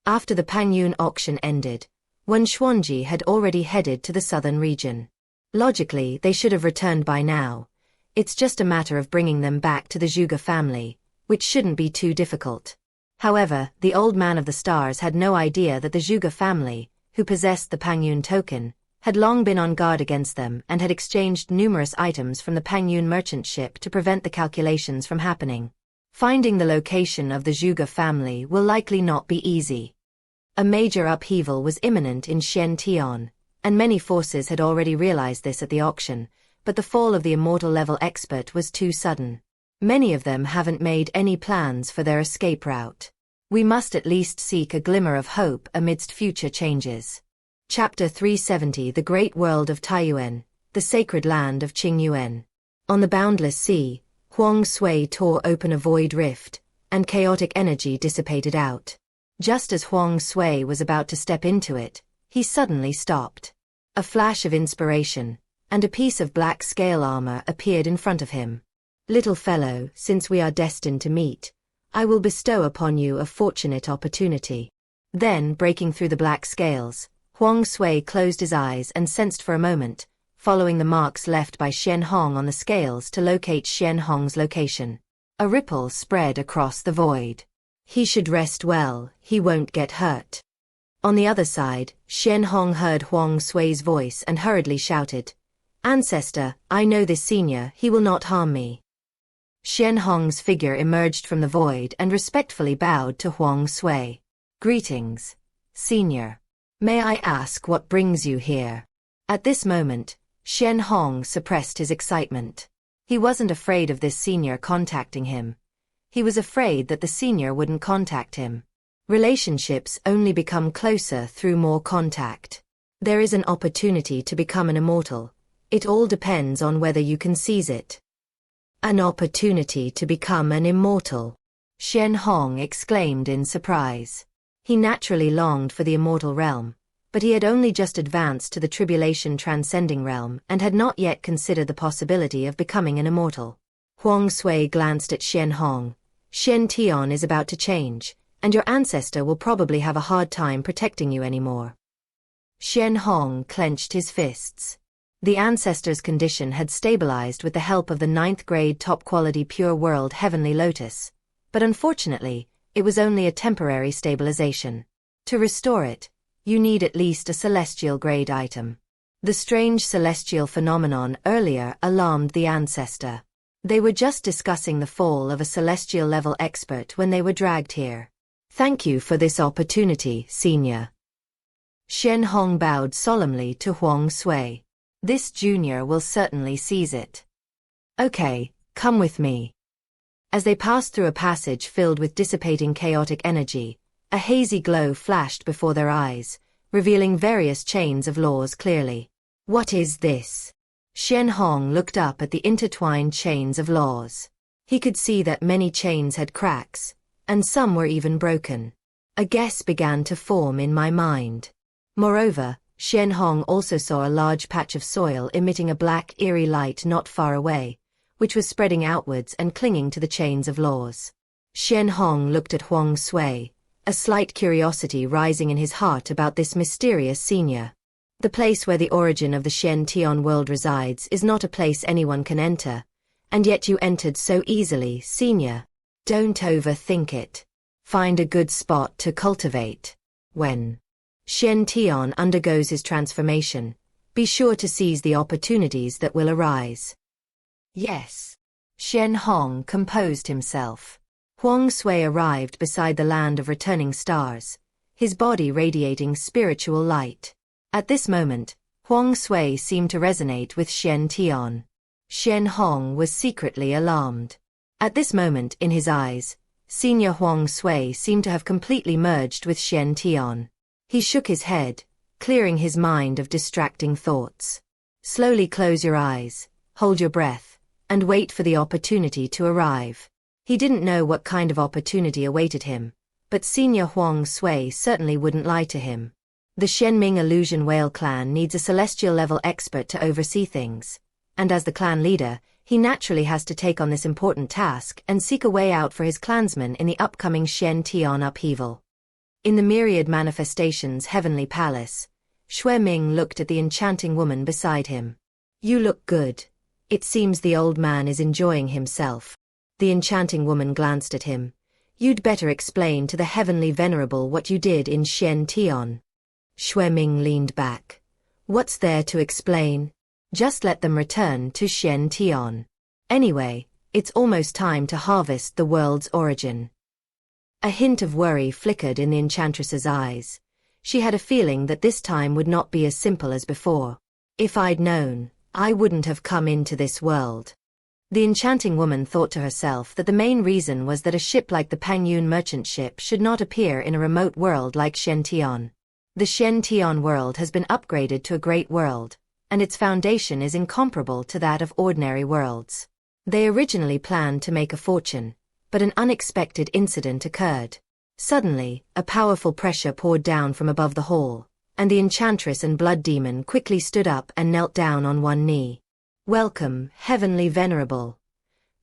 After the Pengyun auction ended, Wen Xuanji had already headed to the southern region. Logically, they should have returned by now. It's just a matter of bringing them back to the Zhuge family, which shouldn't be too difficult. However, the old man of the stars had no idea that the Zhuge family, who possessed the Pengyun Token, had long been on guard against them and had exchanged numerous items from the Pengyun merchant ship to prevent the calculations from happening. Finding the location of the Zhuge family will likely not be easy. A major upheaval was imminent in Xiantian, and many forces had already realized this at the auction, but the fall of the immortal level expert was too sudden. Many of them haven't made any plans for their escape route. We must at least seek a glimmer of hope amidst future changes. Chapter 370 The Great World of Taiyuan, the Sacred Land of Qingyuan. On the boundless sea, Huang Sui tore open a void rift, and chaotic energy dissipated out. Just as Huang Sui was about to step into it, he suddenly stopped. A flash of inspiration, and a piece of black scale armor appeared in front of him. Little fellow, since we are destined to meet, I will bestow upon you a fortunate opportunity. Then, breaking through the black scales, Huang Sui closed his eyes and sensed for a moment, following the marks left by Shen Hong on the scales to locate Shen Hong's location. A ripple spread across the void. He should rest well, he won't get hurt. On the other side, Shen Hong heard Huang Sui's voice and hurriedly shouted, "Ancestor, I know this senior, he will not harm me." Shen Hong's figure emerged from the void and respectfully bowed to Huang Sui. "Greetings, senior. May I ask what brings you here?" At this moment, Shen Hong suppressed his excitement. He wasn't afraid of this senior contacting him. He was afraid that the senior wouldn't contact him. Relationships only become closer through more contact. There is an opportunity to become an immortal. It all depends on whether you can seize it. An opportunity to become an immortal. Shen Hong exclaimed in surprise. He naturally longed for the immortal realm, but he had only just advanced to the tribulation-transcending realm and had not yet considered the possibility of becoming an immortal. Huang Sui glanced at Shen Hong. "Xiantian is about to change, and your ancestor will probably have a hard time protecting you anymore." Shen Hong clenched his fists. The ancestor's condition had stabilized with the help of the 9th grade top-quality pure world heavenly lotus, but unfortunately, it was only a temporary stabilization. To restore it, you need at least a celestial grade item. The strange celestial phenomenon earlier alarmed the ancestor. They were just discussing the fall of a celestial level expert when they were dragged here. "Thank you for this opportunity, senior." Shen Hong bowed solemnly to Huang Sui. "This junior will certainly seize it." "Okay, come with me." As they passed through a passage filled with dissipating chaotic energy, a hazy glow flashed before their eyes, revealing various chains of laws clearly. What is this? Shen Hong looked up at the intertwined chains of laws. He could see that many chains had cracks, and some were even broken. A guess began to form in my mind. Moreover, Shen Hong also saw a large patch of soil emitting a black, eerie light not far away, which was spreading outwards and clinging to the chains of laws. Shen Hong looked at Huang Sui, a slight curiosity rising in his heart about this mysterious senior. The place where the origin of the Shen Tian world resides is not a place anyone can enter, and yet you entered so easily, senior. Don't overthink it. Find a good spot to cultivate. When Shen Tian undergoes his transformation, be sure to seize the opportunities that will arise. Yes. Shen Hong composed himself. Huang Sui arrived beside the land of returning stars, his body radiating spiritual light. At this moment, Huang Sui seemed to resonate with Shen Tian. Shen Hong was secretly alarmed. At this moment in his eyes, Senior Huang Sui seemed to have completely merged with Shen Tian. He shook his head, clearing his mind of distracting thoughts. Slowly close your eyes, hold your breath, and wait for the opportunity to arrive. He didn't know what kind of opportunity awaited him, but Senior Huang Sui certainly wouldn't lie to him. The Shenming Illusion Whale clan needs a celestial-level expert to oversee things, and as the clan leader, he naturally has to take on this important task and seek a way out for his clansmen in the upcoming Shen Tian upheaval. In the myriad manifestations heavenly palace, Xue Ming looked at the enchanting woman beside him. You look good. It seems the old man is enjoying himself. The enchanting woman glanced at him. You'd better explain to the heavenly venerable what you did in Shen Tian. Xue Ming leaned back. What's there to explain? Just let them return to Shen Tian. Anyway, it's almost time to harvest the world's origin. A hint of worry flickered in the enchantress's eyes. She had a feeling that this time would not be as simple as before. If I'd known, I wouldn't have come into this world. The enchanting woman thought to herself that the main reason was that a ship like the Pengyun merchant ship should not appear in a remote world like Shen Tian. The Shen Tian world has been upgraded to a great world, and its foundation is incomparable to that of ordinary worlds. They originally planned to make a fortune, but an unexpected incident occurred. Suddenly, a powerful pressure poured down from above the hall, and the enchantress and blood demon quickly stood up and knelt down on one knee. Welcome, heavenly venerable.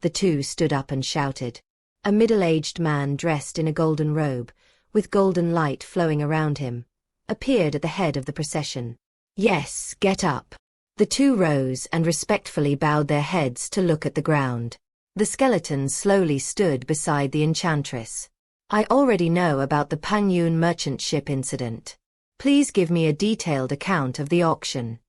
The two stood up and shouted. A middle-aged man dressed in a golden robe, with golden light flowing around him, appeared at the head of the procession. Yes, get up. The two rose and respectfully bowed their heads to look at the ground. The skeleton slowly stood beside the enchantress. I already know about the Pengyun merchant ship incident. Please give me a detailed account of the auction.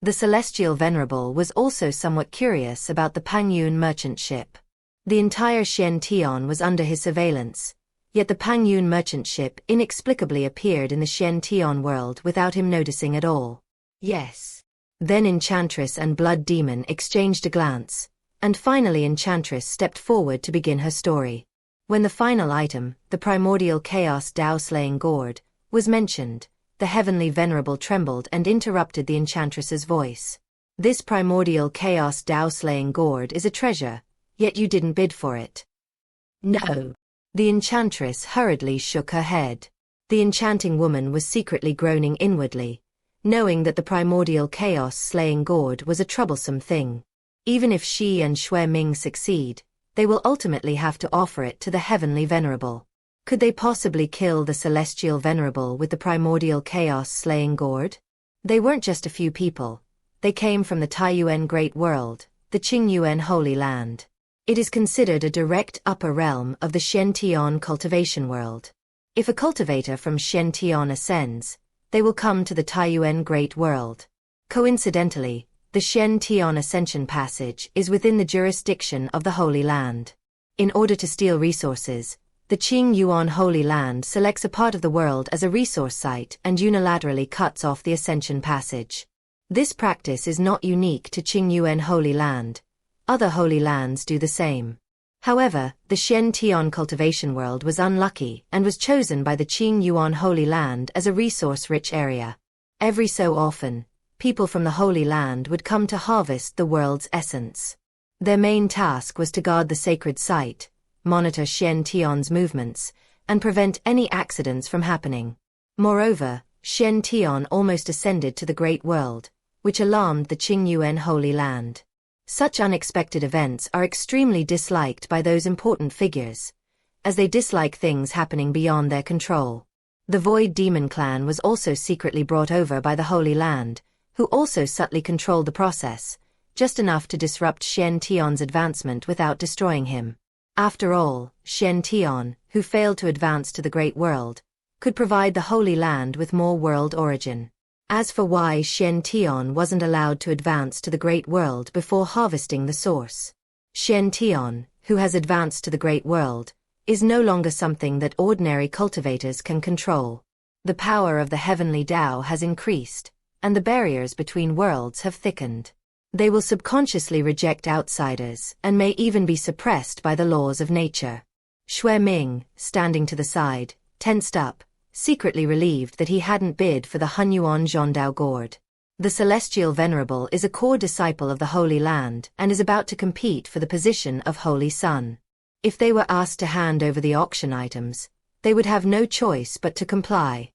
The celestial venerable was also somewhat curious about the Pengyun merchant ship. The entire Shen Tian was under his surveillance, yet the Pengyun merchant ship inexplicably appeared in the Shen Tian world without him noticing at all. Yes. Then Enchantress and Blood Demon exchanged a glance, and finally Enchantress stepped forward to begin her story. When the final item, the primordial chaos Tao-slaying gourd, was mentioned, the heavenly venerable trembled and interrupted the enchantress's voice. This primordial chaos Tao-slaying gourd is a treasure, yet you didn't bid for it. No. The enchantress hurriedly shook her head. The enchanting woman was secretly groaning inwardly, knowing that the primordial chaos-slaying gourd was a troublesome thing. Even if she and Xue Ming succeed, they will ultimately have to offer it to the heavenly venerable. Could they possibly kill the celestial venerable with the primordial chaos-slaying gourd? They weren't just a few people. They came from the Taiyuan Great World, the Qingyuan Holy Land. It is considered a direct upper realm of the Shen Tian cultivation world. If a cultivator from Shen Tian ascends, they will come to the Taiyuan Great World. Coincidentally, the Shen Tian Ascension Passage is within the jurisdiction of the Holy Land. In order to steal resources, the Qingyuan Holy Land selects a part of the world as a resource site and unilaterally cuts off the Ascension Passage. This practice is not unique to Qingyuan Holy Land. Other Holy Lands do the same. However, the Shen Tian cultivation world was unlucky and was chosen by the Qing Yuan Holy Land as a resource-rich area. Every so often, people from the Holy Land would come to harvest the world's essence. Their main task was to guard the sacred site, monitor Shen Tian's movements, and prevent any accidents from happening. Moreover, Shen Tian almost ascended to the Great World, which alarmed the Qing Yuan Holy Land. Such unexpected events are extremely disliked by those important figures, as they dislike things happening beyond their control. The Void Demon clan was also secretly brought over by the Holy Land, who also subtly controlled the process, just enough to disrupt Shen Tian's advancement without destroying him. After all, Shen Tian, who failed to advance to the Great World, could provide the Holy Land with more world origin. As for why Shen Tian wasn't allowed to advance to the Great World before harvesting the source. Shen Tian, who has advanced to the Great World, is no longer something that ordinary cultivators can control. The power of the heavenly Tao has increased, and the barriers between worlds have thickened. They will subconsciously reject outsiders and may even be suppressed by the laws of nature. Xue Ming, standing to the side, tensed up, secretly relieved that he hadn't bid for the Hunyuan Zhondao Gourd. The Celestial Venerable is a core disciple of the Holy Land and is about to compete for the position of Holy Sun. If they were asked to hand over the auction items, they would have no choice but to comply.